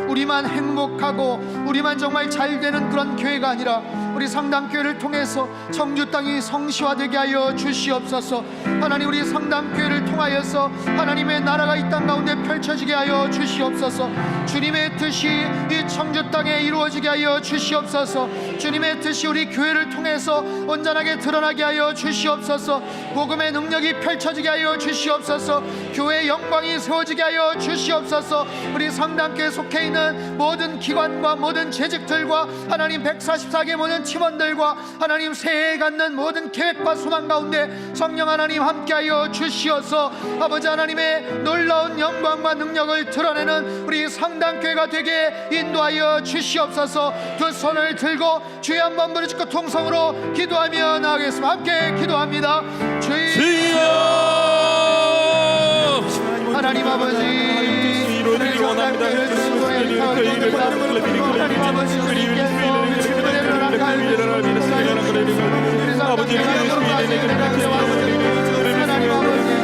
우리만 행복하고 우리만 정말 잘 되는 그런 교회가 아니라 우리 성당교회를 통해서 청주 땅이 성시화되게 하여 주시옵소서. 하나님, 우리 성당교회를 통하여서 하나님의 나라가 이 땅 가운데 펼쳐지게 하여 주시옵소서. 주님의 뜻이 이 청주 땅에 이루어지게 하여 주시옵소서. 주님의 뜻이 우리 교회를 통해서 온전하게 드러나게 하여 주시옵소서. 복음의 능력이 펼쳐지게 하여 주시옵소서. 교회의 영광이 세워지게 하여 주시옵소서. 우리 성당교회에 속해 있는 모든 기관과 모든 재직들과 하나님 144개 모든 팀원들과 하나님 새해 갖는 모든 계획과 소망 가운데 성령 하나님 함께하여 주시어서 아버지 하나님의 놀라운 영광과 능력을 드러내는 우리 성당교회가 되게 인도하여 주시옵소서. 두 손을 들고 주여 한번 부르짖고 통성으로 기도하며 나가겠습니다. 함께 기도합니다. 주여 하나님 아버지, 이루어지기를 원합니다. 하나님 아버지,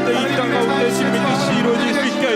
이땅 가운데 주님의 뜻이 이루어질 수 있게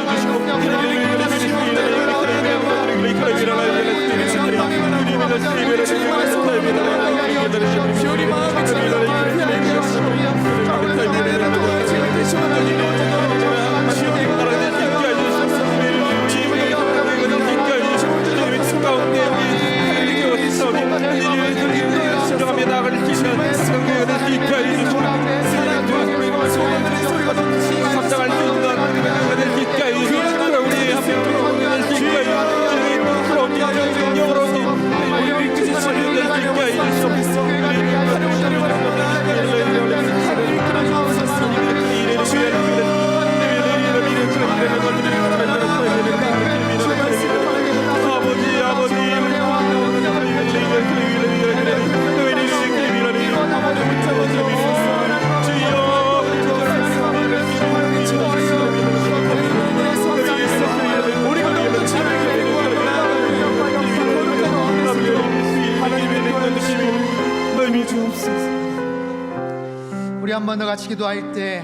우리 한 번 더 같이 기도할 때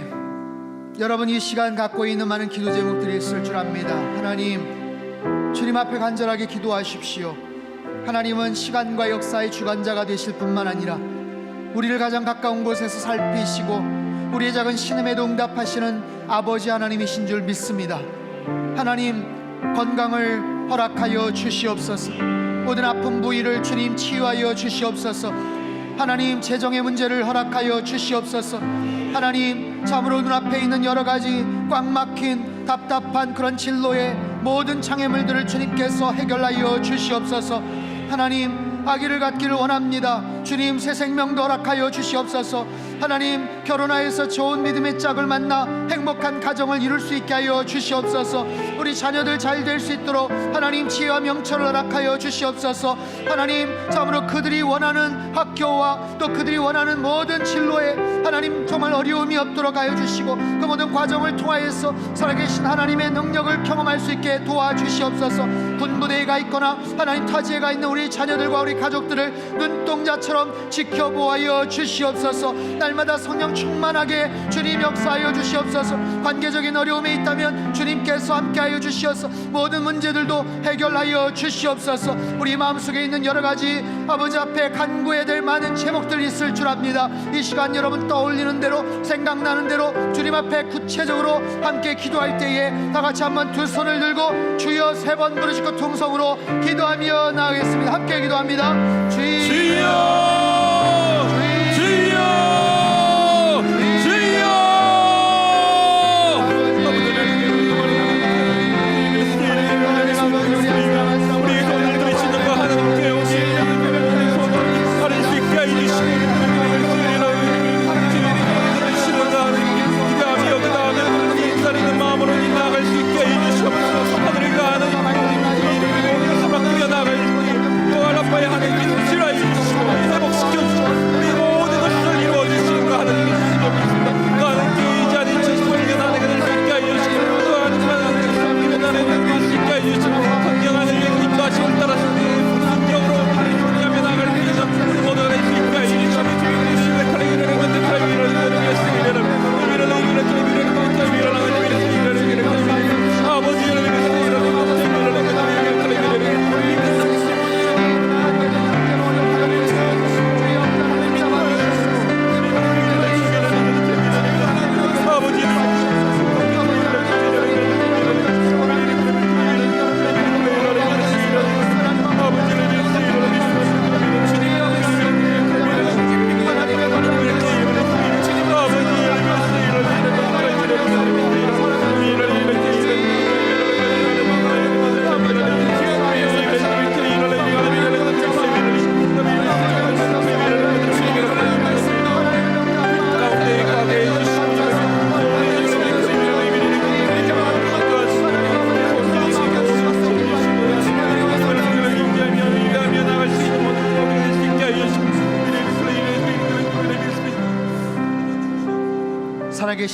여러분 이 시간 갖고 있는 많은 기도 제목들이 있을 줄 압니다. 하나님, 주님 앞에 간절하게 기도하십시오. 하나님은 시간과 역사의 주관자가 되실 뿐만 아니라 우리를 가장 가까운 곳에서 살피시고 우리의 작은 신음에도 응답하시는 아버지 하나님이신 줄 믿습니다. 하나님, 건강을 허락하여 주시옵소서. 모든 아픈 부위를 주님 치유하여 주시옵소서. 하나님, 재정의 문제를 허락하여 주시옵소서. 하나님, 참으로 눈앞에 있는 여러 가지 꽉 막힌 답답한 그런 진로의 모든 장애물들을 주님께서 해결하여 주시옵소서. 하나님, 아기를 갖기를 원합니다. 주님, 새 생명도 허락하여 주시옵소서. 하나님, 결혼하여서 좋은 믿음의 짝을 만나 행복한 가정을 이룰 수 있게 하여 주시옵소서. 우리 자녀들 잘 될 수 있도록 하나님 지혜와 명철을 허락하여 주시옵소서. 하나님, 참으로 그들이 원하는 학교와 또 그들이 원하는 모든 진로에 하나님 정말 어려움이 없도록 하여 주시고 그 모든 과정을 통하여서 살아계신 하나님의 능력을 경험할 수 있게 도와주시옵소서. 군부대에 가 있거나 하나님 타지에 가 있는 우리 자녀들과 우리 가족들을 눈동자처럼 지켜보아여 주시옵소서. 날마다 성령 충만하게 주님 역사하여 주시옵소서. 관계적인 어려움이 있다면 주님께서 함께하여 주시옵소서. 모든 문제들도 해결하여 주시옵소서. 우리 마음속에 있는 여러 가지 아버지 앞에 간구해야 될 많은 제목들이 있을 줄 압니다. 이 시간 여러분 떠올리는 대로 생각나는 대로 주님 앞에 구체적으로 함께 기도할 때에 다 같이 한번 두 손을 들고 주여 세 번 부르시고 통성으로 기도하며 나가겠습니다. 함께 기도합니다. 주여 하나님, 치료해 주시고 회복시켜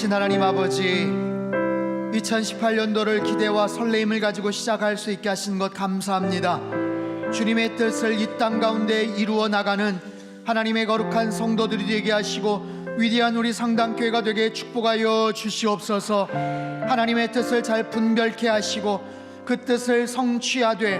되신 하나님 아버지, 2018년도를 기대와 설레임을 가지고 시작할 수 있게 하신 것 감사합니다. 주님의 뜻을 이 땅 가운데 이루어 나가는 하나님의 거룩한 성도들이 되게 하시고 위대한 우리 상당교회가 되게 축복하여 주시옵소서. 하나님의 뜻을 잘 분별케 하시고 그 뜻을 성취하되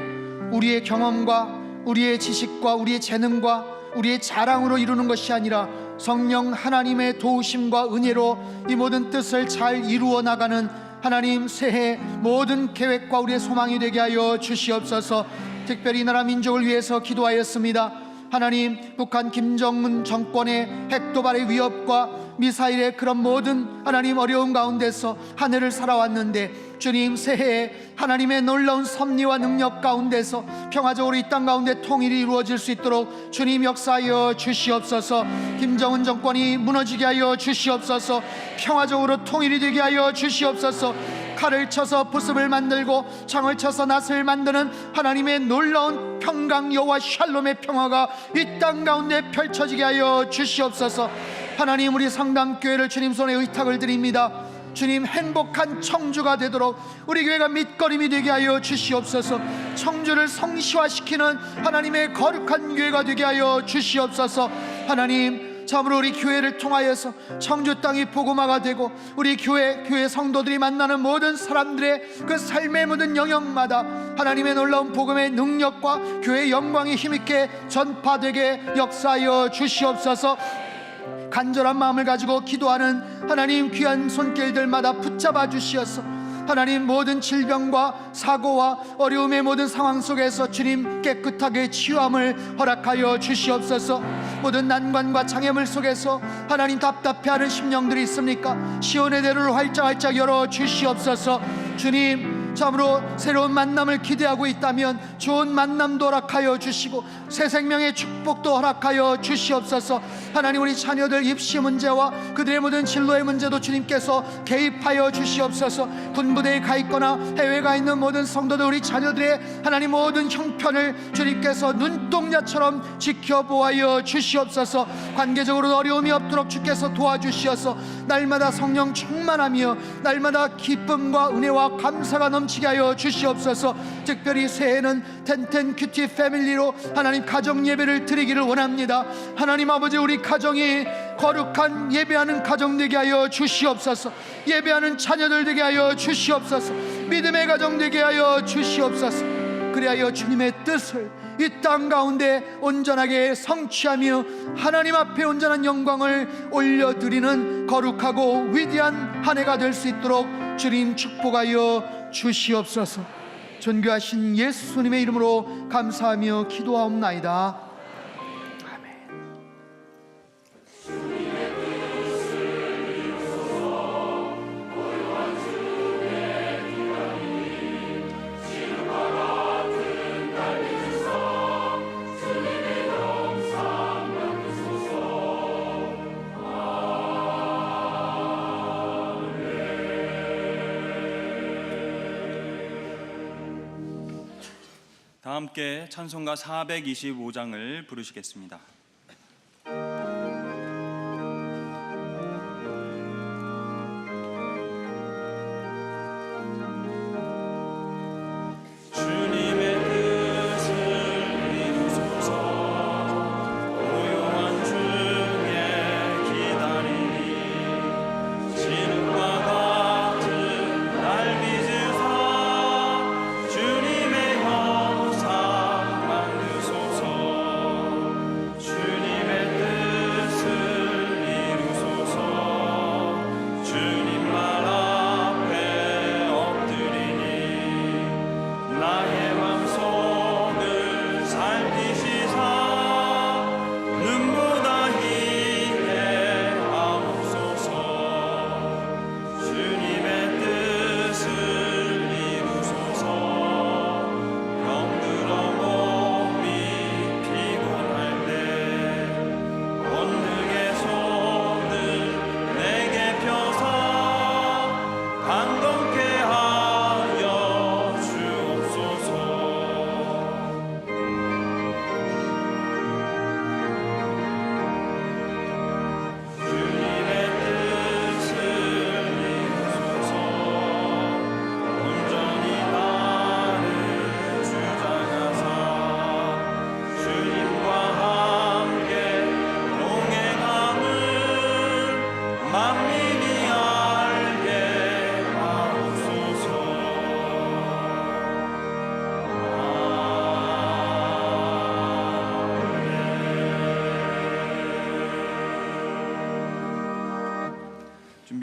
우리의 경험과 우리의 지식과 우리의 재능과 우리의 자랑으로 이루는 것이 아니라 성령 하나님의 도우심과 은혜로 이 모든 뜻을 잘 이루어 나가는 하나님 새해 모든 계획과 우리의 소망이 되게 하여 주시옵소서. 특별히 이 나라 민족을 위해서 기도하였습니다. 하나님, 북한 김정은 정권의 핵도발의 위협과 미사일의 그런 모든 하나님 어려움 가운데서 한 해를 살아왔는데 주님, 새해에 하나님의 놀라운 섭리와 능력 가운데서 평화적으로 이 땅 가운데 통일이 이루어질 수 있도록 주님 역사하여 주시옵소서. 김정은 정권이 무너지게 하여 주시옵소서. 평화적으로 통일이 되게 하여 주시옵소서. 칼을 쳐서 부습을 만들고 창을 쳐서 낫을 만드는 하나님의 놀라운 평강 여호와 샬롬의 평화가 이 땅 가운데 펼쳐지게 하여 주시옵소서. 하나님, 우리 상담교회를 주님 손에 의탁을 드립니다. 주님, 행복한 청주가 되도록 우리 교회가 밑거림이 되게 하여 주시옵소서. 청주를 성시화시키는 하나님의 거룩한 교회가 되게 하여 주시옵소서. 하나님, 참으로 우리 교회를 통하여서 청주 땅이 복음화가 되고 우리 교회 성도들이 만나는 모든 사람들의 그 삶의 모든 영역마다 하나님의 놀라운 복음의 능력과 교회의 영광이 힘있게 전파되게 역사하여 주시옵소서. 간절한 마음을 가지고 기도하는 하나님 귀한 손길들마다 붙잡아 주시어서 하나님, 모든 질병과 사고와 어려움의 모든 상황 속에서 주님 깨끗하게 치유함을 허락하여 주시옵소서. 모든 난관과 장애물 속에서 하나님 답답해하는 심령들이 있습니까? 시온의 대로를 활짝활짝 열어 주시옵소서. 주님, 참으로 새로운 만남을 기대하고 있다면 좋은 만남도 허락하여 주시고 새 생명의 축복도 허락하여 주시옵소서. 하나님, 우리 자녀들 입시 문제와 그들의 모든 진로의 문제도 주님께서 개입하여 주시옵소서. 군부대에 가 있거나 해외에 가 있는 모든 성도들, 우리 자녀들의 하나님 모든 형편을 주님께서 눈동자처럼 지켜보아여 주시옵소서. 관계적으로 어려움이 없도록 주께서 도와주시어서 날마다 성령 충만하며 날마다 기쁨과 은혜와 감사가 넘치게 하여 주시옵소서. 특별히 새해는 텐텐 큐티 패밀리로 하나님 가정 예배를 드리기를 원합니다. 하나님 아버지, 우리 가정이 거룩한 예배하는 가정 되게 하여 주시옵소서. 예배하는 자녀들 되게 하여 주시옵소서. 믿음의 가정 되게 하여 주시옵소서. 그리하여 주님의 뜻을 이 땅 가운데 온전하게 성취하며 하나님 앞에 온전한 영광을 올려드리는 거룩하고 위대한 한 해가 될 수 있도록 주님 축복하여 주시옵소서. 존귀하신 예수님의 이름으로 감사하며 기도하옵나이다. 다 함께 찬송가 425장을 부르시겠습니다. 주님의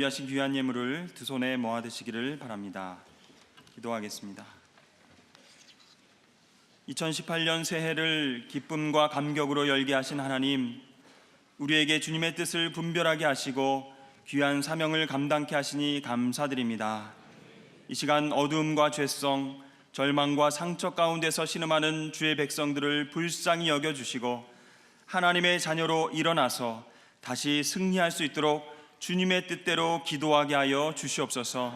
준비하신 귀한 예물을 두 손에 모아 드시기를 바랍니다. 기도하겠습니다. 2018년 새해를 기쁨과 감격으로 열게 하신 하나님, 우리에게 주님의 뜻을 분별하게 하시고 귀한 사명을 감당케 하시니 감사드립니다. 이 시간 어두움과 죄성, 절망과 상처 가운데서 신음하는 주의 백성들을 불쌍히 여겨주시고 하나님의 자녀로 일어나서 다시 승리할 수 있도록 주님의 뜻대로 기도하게 하여 주시옵소서.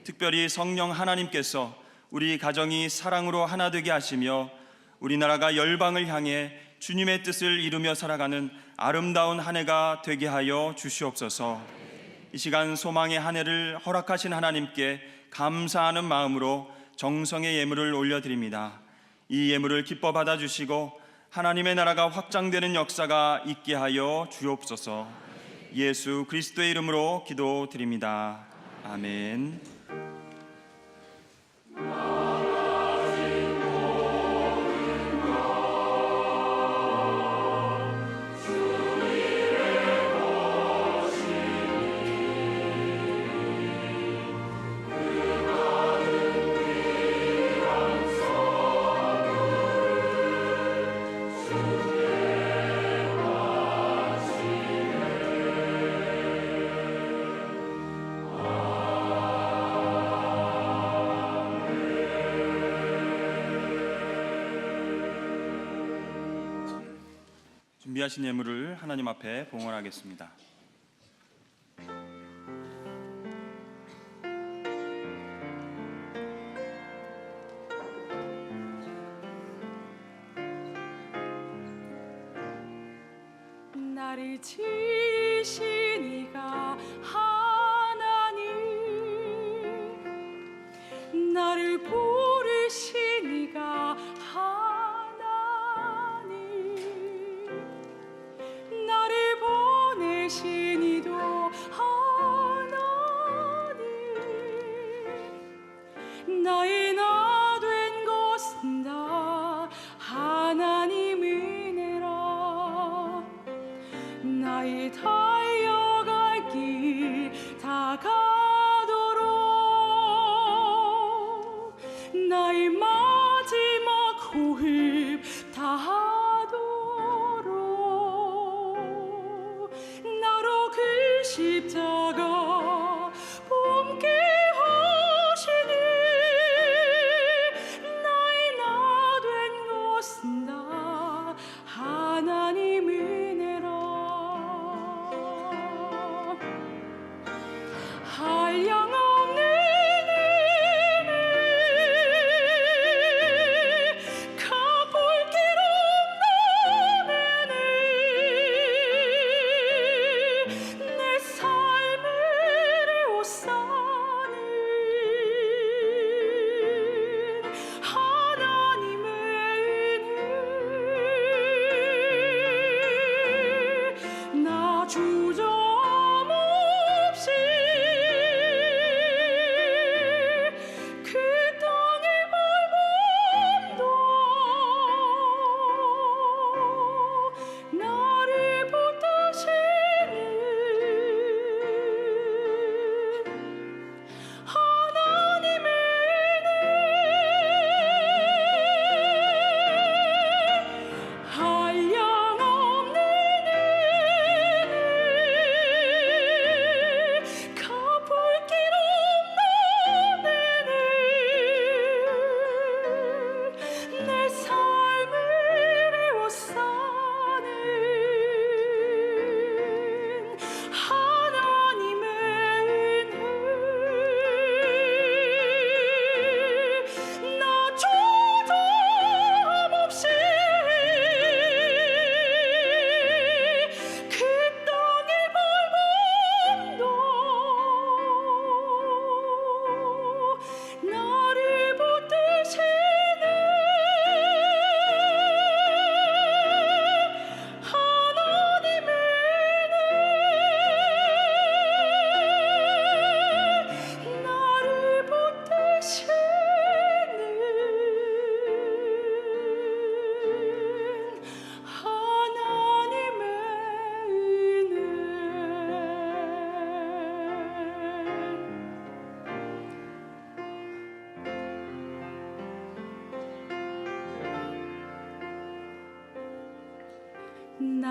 특별히 성령 하나님께서 우리 가정이 사랑으로 하나 되게 하시며 우리나라가 열방을 향해 주님의 뜻을 이루며 살아가는 아름다운 한 해가 되게 하여 주시옵소서. 이 시간 소망의 한 해를 허락하신 하나님께 감사하는 마음으로 정성의 예물을 올려드립니다. 이 예물을 기뻐 받아주시고 하나님의 나라가 확장되는 역사가 있게 하여 주옵소서. 예수 그리스도의 이름으로 기도드립니다. 아멘. 준비하신 예물을 하나님 앞에 봉헌하겠습니다. 나를 지으신 이가 하나님, 나를 부르신 이가 나를 보내신 이도 하나님, 나의 나 된 것은 다 하나님 은혜라. 나의 달려갈 길 다 가도록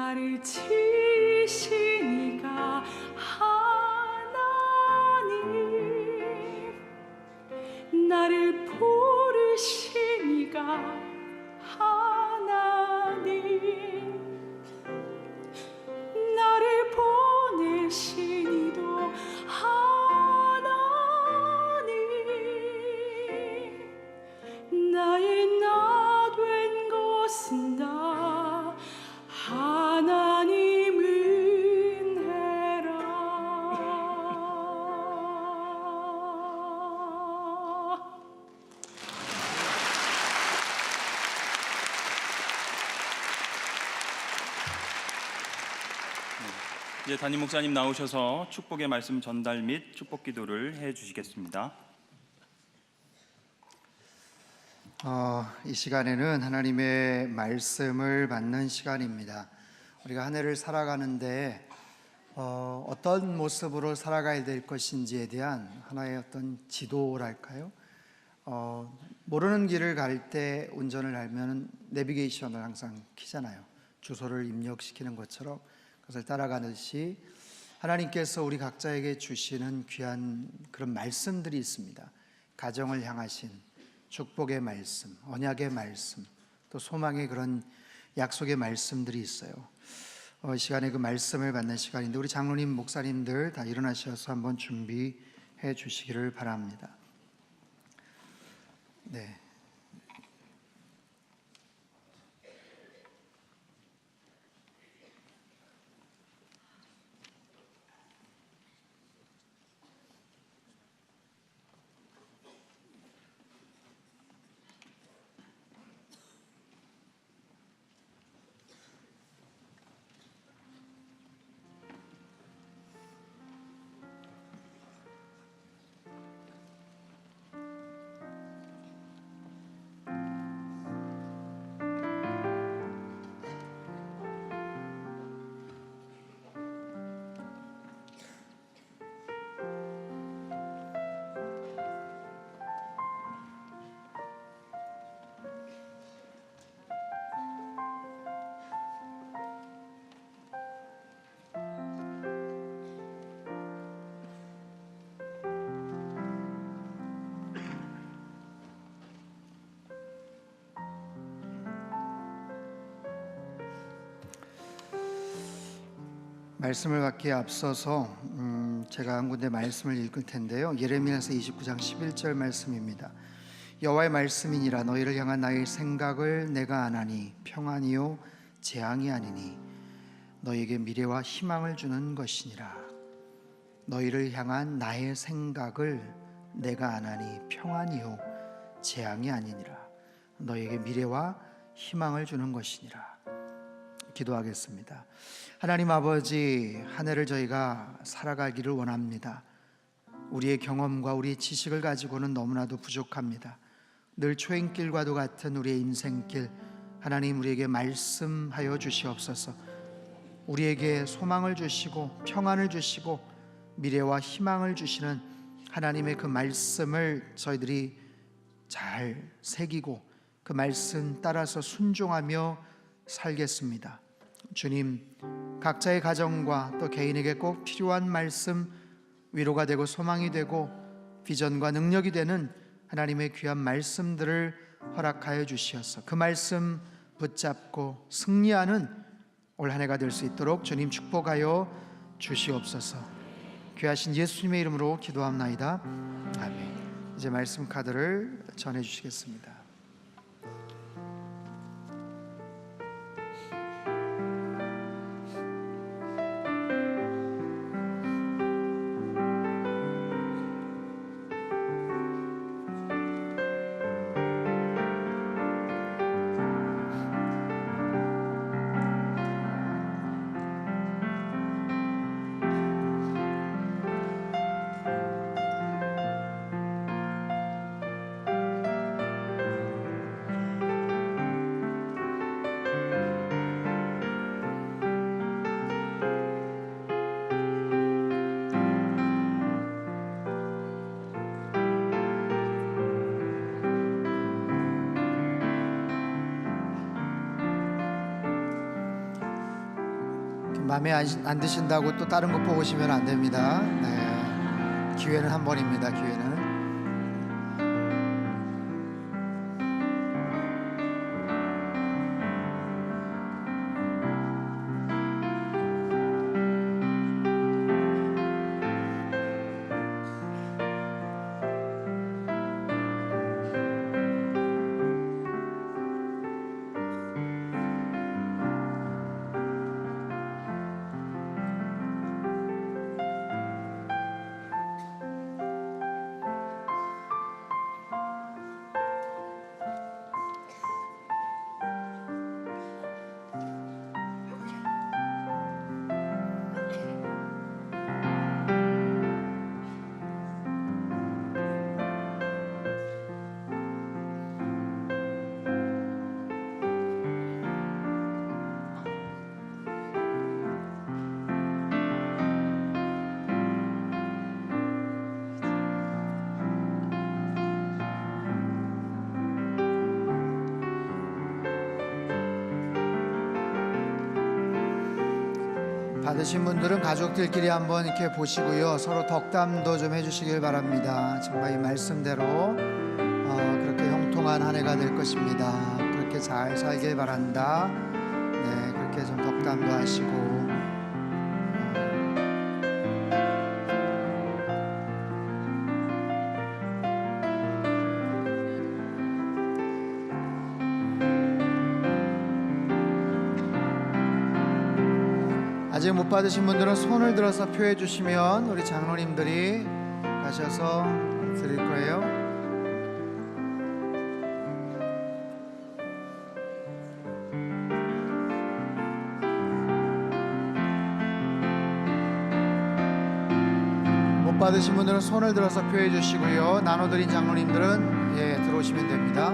나를 치시니가 하나님, 나를 부르시니가 하나님, 나를 보내시니도 하나님, 나의 나 된 것은 다 하나님 은혜라. 이제 담임 목사님 나오셔서 축복의 말씀 전달 및 축복 기도를 해 주시겠습니다. 이 시간에는 하나님의 말씀을 받는 시간입니다. 우리가 한 해를 살아가는데 어떤 모습으로 살아가야 될 것인지에 대한 하나의 어떤 지도랄까요? 모르는 길을 갈 때 운전을 하면 내비게이션을 항상 키잖아요. 주소를 입력시키는 것처럼 그것을 따라가듯이 하나님께서 우리 각자에게 주시는 귀한 그런 말씀들이 있습니다. 가정을 향하신 축복의 말씀, 언약의 말씀, 또 소망의 그런 약속의 말씀들이 있어요. 이 시간에 그 말씀을 받는 시간인데 우리 장로님, 목사님들 다 일어나셔서 한번 준비해 주시기를 바랍니다. 네. 말씀을 받기에 앞서서 제가 한 군데 말씀을 읽을 텐데요. 예레미야서 29장 11절 말씀입니다. 여호와의 말씀이니라 너희를 향한 나의 생각을 내가 아나니 평안이요 재앙이 아니니 너희에게 미래와 희망을 주는 것이니라. 너희를 향한 나의 생각을 내가 아나니 평안이요 재앙이 아니니라. 너희에게 미래와 희망을 주는 것이니라. 기도하겠습니다. 하나님 아버지, 한 해를 저희가 살아가기를 원합니다. 우리의 경험과 우리의 지식을 가지고는 너무나도 부족합니다. 늘 초행길과도 같은 우리의 인생길, 하나님 우리에게 말씀하여 주시옵소서. 우리에게 소망을 주시고 평안을 주시고 미래와 희망을 주시는 하나님의 그 말씀을 저희들이 잘 새기고 그 말씀 따라서 순종하며 살겠습니다. 주님, 각자의 가정과 또 개인에게 꼭 필요한 말씀, 위로가 되고 소망이 되고 비전과 능력이 되는 하나님의 귀한 말씀들을 허락하여 주시어서 그 말씀 붙잡고 승리하는 올 한 해가 될 수 있도록 주님 축복하여 주시옵소서. 귀하신 예수님의 이름으로 기도합나이다. 아멘. 이제 말씀 카드를 전해 주시겠습니다. 마음에 안 드신다고 또 다른 거 보고 오시면 안 됩니다. 네. 기회는 한 번입니다. 기회는. 받으신 분들은 가족들끼리 한번 이렇게 보시고요. 서로 덕담도 좀 해주시길 바랍니다. 정말 이 말씀대로 그렇게 형통한 한 해가 될 것입니다. 그렇게 잘 살길 바란다. 네, 그렇게 좀 덕담도 하시고. 아직 못 받으신 분들은 손을 들어서 표해 주시면 우리 장로님들이 가셔서 드릴 거예요. 못 받으신 분들은 손을 들어서 표해 주시고요. 나눠드린 장로님들은 들어오시면 됩니다.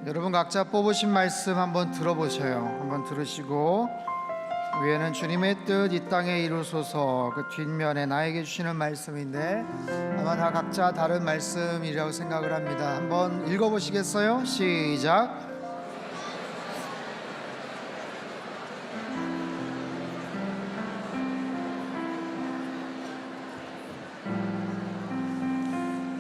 여러분 각자 뽑으신 말씀 한번 들어보세요. 한번 들으시고 위에는 주님의 뜻 이 땅에 이루소서, 그 뒷면에 나에게 주시는 말씀인데 아마 다 각자 다른 말씀이라고 생각을 합니다. 한번 읽어보시겠어요? 시작.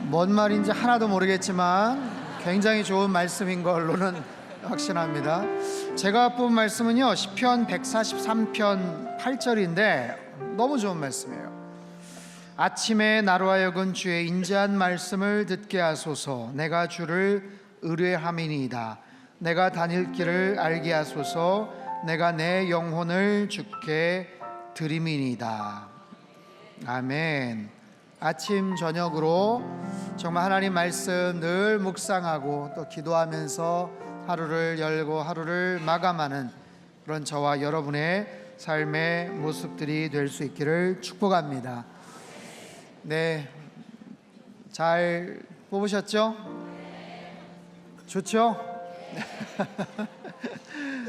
뭔 말인지 하나도 모르겠지만 굉장히 좋은 말씀인 걸로는 확신합니다. 제가 뽑은 말씀은요, 시편 143편 8절인데 너무 좋은 말씀이에요. 아침에 나로 하여금 주의 인자한 말씀을 듣게 하소서. 내가 주를 의뢰함이니이다. 내가 다닐 길을 알게 하소서. 내가 내 영혼을 주께 드림이니이다. 아멘. 아침 저녁으로 정말 하나님 말씀 늘 묵상하고 또 기도하면서 하루를 열고 하루를 마감하는 그런 저와 여러분의 삶의 모습들이 될 수 있기를 축복합니다. 네, 잘 뽑으셨죠? 좋죠?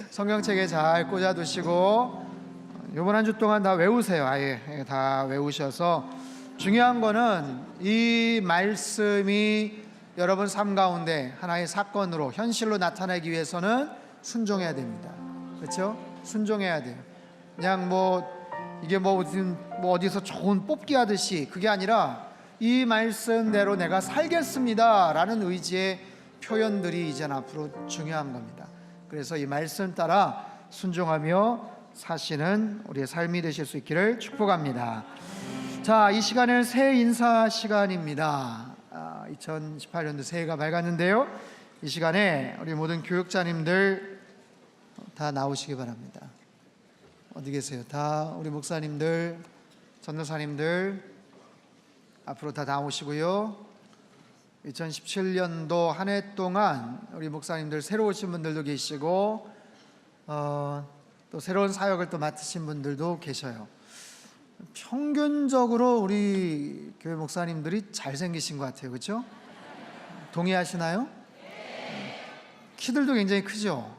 성경책에 잘 꽂아두시고 이번 한 주 동안 다 외우세요. 아예 다 외우셔서 중요한 거는 이 말씀이 여러분 삶 가운데 하나의 사건으로 현실로 나타나기 위해서는 순종해야 됩니다. 그렇죠? 순종해야 돼요. 그냥 이게 어디서 좋은 뽑기 하듯이 그게 아니라 이 말씀대로 내가 살겠습니다 라는 의지의 표현들이 이제 앞으로 중요한 겁니다. 그래서 이 말씀 따라 순종하며 사시는 우리의 삶이 되실 수 있기를 축복합니다. 자, 이 시간은 새해 인사 시간입니다. 2018년도 새해가 밝았는데요. 이 시간에 우리 모든 교육자님들 다 나오시기 바랍니다. 어디 계세요? 다 우리 목사님들, 전도사님들 앞으로 다 나오시고요. 2017년도 한 해 동안 우리 목사님들 새로 오신 분들도 계시고 또 새로운 사역을 또 맡으신 분들도 계셔요. 평균적으로 우리 교회 목사님들이 잘생기신 것 같아요. 그렇죠? 동의하시나요? 키들도 굉장히 크죠?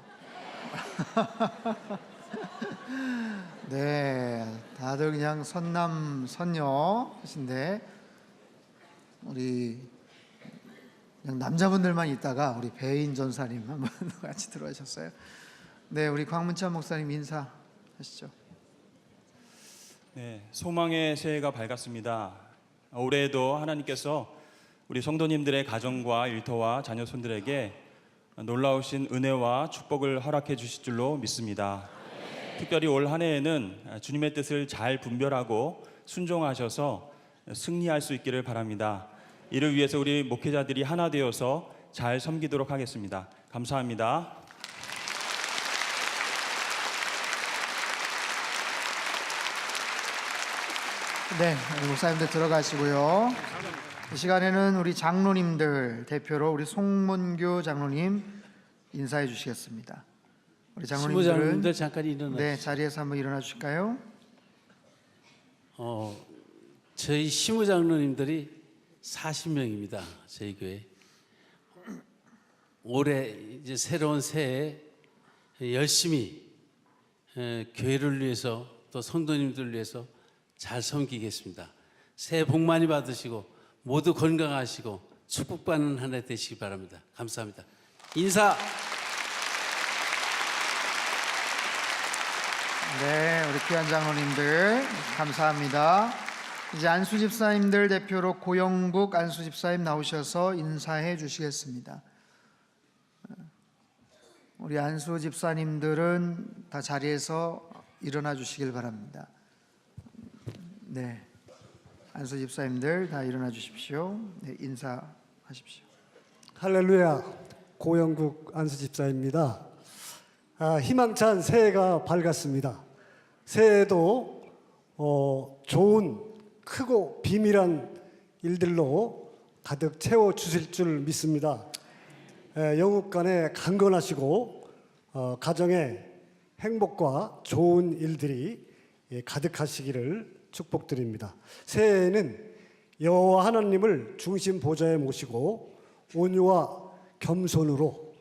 네, 다들 그냥 선남 선녀이신데 우리 그냥 남자분들만 있다가 우리 배인 전사님 한번 같이 들어오셨어요. 네, 우리 광문찬 목사님 인사하시죠. 네, 소망의 새해가 밝았습니다. 올해에도 하나님께서 우리 성도님들의 가정과 일터와 자녀손들에게 놀라우신 은혜와 축복을 허락해 주실 줄로 믿습니다. 특별히 올 한 해에는 주님의 뜻을 잘 분별하고 순종하셔서 승리할 수 있기를 바랍니다. 이를 위해서 우리 목회자들이 하나 되어서 잘 섬기도록 하겠습니다. 감사합니다. 네, 우리 목사님들 들어가시고요. 이 시간에는 우리 장로님들 대표로 우리 송문규 장로님 인사해 주시겠습니다. 우리 장로님들은 신부장님들 잠깐 일어나. 네, 자리에서 한번 일어나 주실까요? 저희 시무장로님들이 40명입니다. 저희 교회. 올해 이제 새로운 새해 열심히 교회를 위해서 또 성도님들을 위해서 잘 섬기겠습니다. 새해 복 많이 받으시고 모두 건강하시고 축복받는 한 해 되시기 바랍니다. 감사합니다. 인사. 네, 우리 귀한 장로님들 감사합니다. 이제 안수 집사님들 대표로 고영국 안수 집사님 나오셔서 인사해 주시겠습니다. 우리 안수 집사님들은 다 자리에서 일어나 주시길 바랍니다. 네, 안수 집사님들 다 일어나 주십시오. 네, 인사하십시오. 할렐루야, 고영국 안수 집사입니다. 희망찬 새해가 밝았습니다. 새해도 좋은 크고 비밀한 일들로 가득 채워 주실 줄 믿습니다. 영국 간에 강건하시고 가정에 행복과 좋은 일들이 가득하시기를 축복드립니다. 새해에는 여호와 하나님을 중심 보좌에 모시고 온유와 겸손으로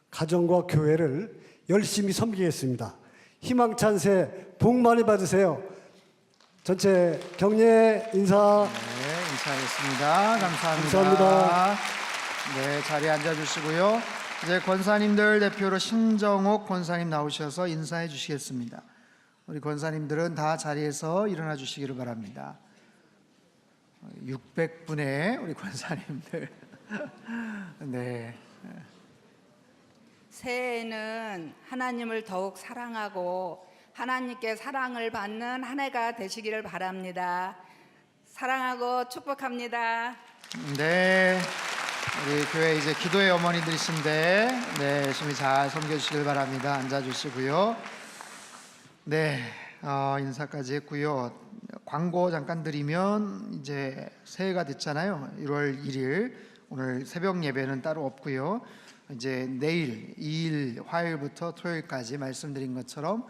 가정과 교회를 열심히 섬기겠습니다. 희망찬 새해 복 많이 받으세요. 전체 격려 인사. 네, 인사하겠습니다. 감사합니다. 감사합니다. 네, 자리에 앉아주시고요. 이제 권사님들 대표로 신정옥 권사님 나오셔서 인사해 주시겠습니다. 우리 권사님들은 다 자리에서 일어나 주시기를 바랍니다. 600분의 우리 권사님들. 네. 새해에는 하나님을 더욱 사랑하고 하나님께 사랑을 받는 한 해가 되시기를 바랍니다. 사랑하고 축복합니다. 네. 우리 교회 이제 기도의 어머니들이신데 네, 열심히 잘 섬겨주시길 바랍니다. 앉아주시고요. 네, 인사까지 했고요. 광고 잠깐 드리면 이제 새해가 됐잖아요. 1월 1일 오늘 새벽 예배는 따로 없고요. 이제 내일 2일 화요일부터 토요일까지 말씀드린 것처럼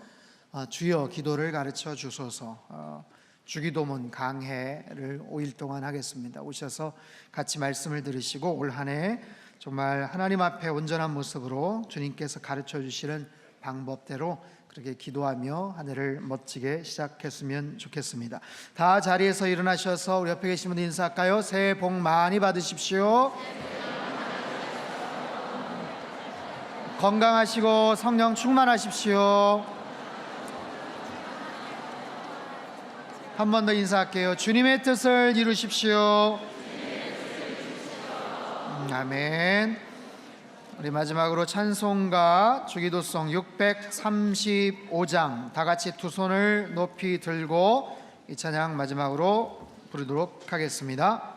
주여 기도를 가르쳐 주소서 주기도문 강해를 5일 동안 하겠습니다. 오셔서 같이 말씀을 들으시고 올 한 해 정말 하나님 앞에 온전한 모습으로 주님께서 가르쳐 주시는 방법대로 그렇게 기도하며 한 해를 멋지게 시작했으면 좋겠습니다. 다 자리에서 일어나셔서 우리 옆에 계신 분들 인사할까요? 새해 복 많이 받으십시오. 건강하시고 성령 충만하십시오. 한 번 더 인사할게요. 주님의 뜻을 이루십시오. 아멘. 우리 마지막으로 찬송가 주기도송 635장 다 같이 두 손을 높이 들고 이 찬양 마지막으로 부르도록 하겠습니다.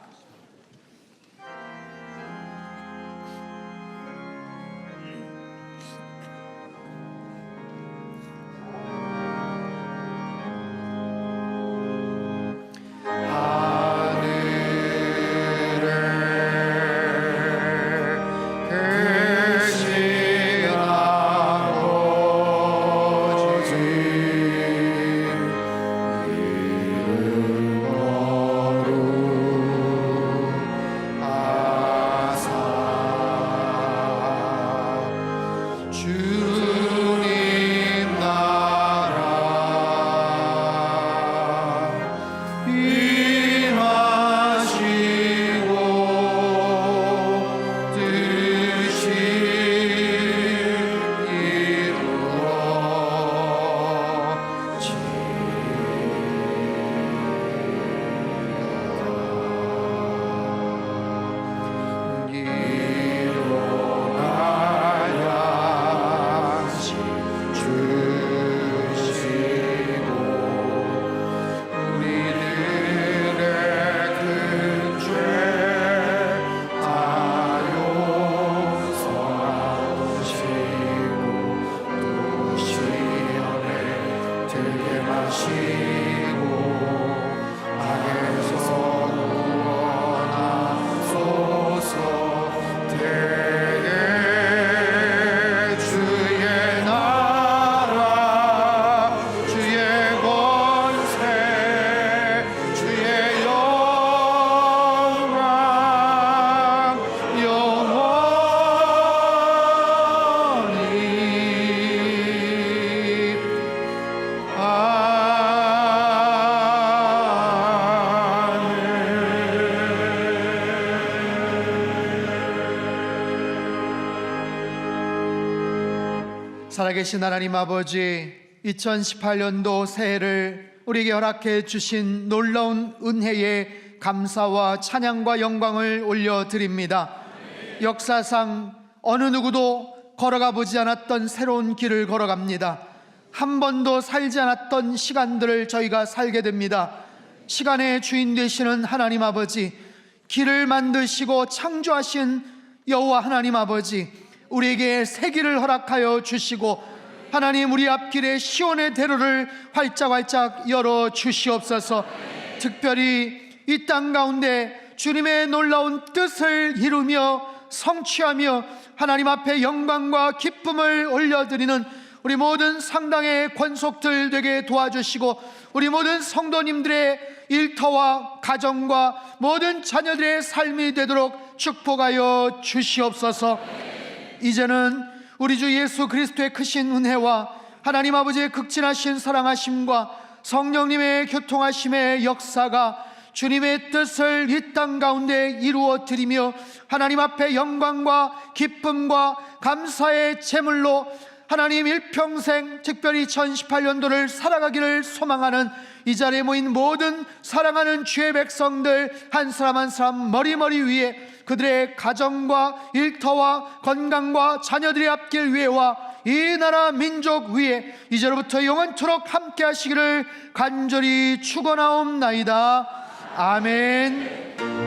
살아계신 하나님 아버지, 2018년도 새해를 우리에게 허락해 주신 놀라운 은혜에 감사와 찬양과 영광을 올려드립니다. 역사상 어느 누구도 걸어가 보지 않았던 새로운 길을 걸어갑니다. 한 번도 살지 않았던 시간들을 저희가 살게 됩니다. 시간의 주인 되시는 하나님 아버지, 길을 만드시고 창조하신 여호와 하나님 아버지, 우리에게 새 길을 허락하여 주시고 하나님, 우리 앞길에 시온의 대로를 활짝활짝 열어 주시옵소서. 특별히 이 땅 가운데 주님의 놀라운 뜻을 이루며 성취하며 하나님 앞에 영광과 기쁨을 올려드리는 우리 모든 상당의 권속들 되게 도와주시고, 우리 모든 성도님들의 일터와 가정과 모든 자녀들의 삶이 되도록 축복하여 주시옵소서. 이제는 우리 주 예수 그리스도의 크신 은혜와 하나님 아버지의 극진하신 사랑하심과 성령님의 교통하심의 역사가 주님의 뜻을 이 땅 가운데 이루어 드리며 하나님 앞에 영광과 기쁨과 감사의 제물로 하나님 일평생, 특별히 2018년도를 살아가기를 소망하는 이 자리에 모인 모든 사랑하는 주의 백성들 한 사람 한 사람 머리머리 위에 그들의 가정과 일터와 건강과 자녀들의 앞길 위에와 이 나라 민족 위에 이제로부터 영원토록 함께 하시기를 간절히 축원하옵나이다. 아멘.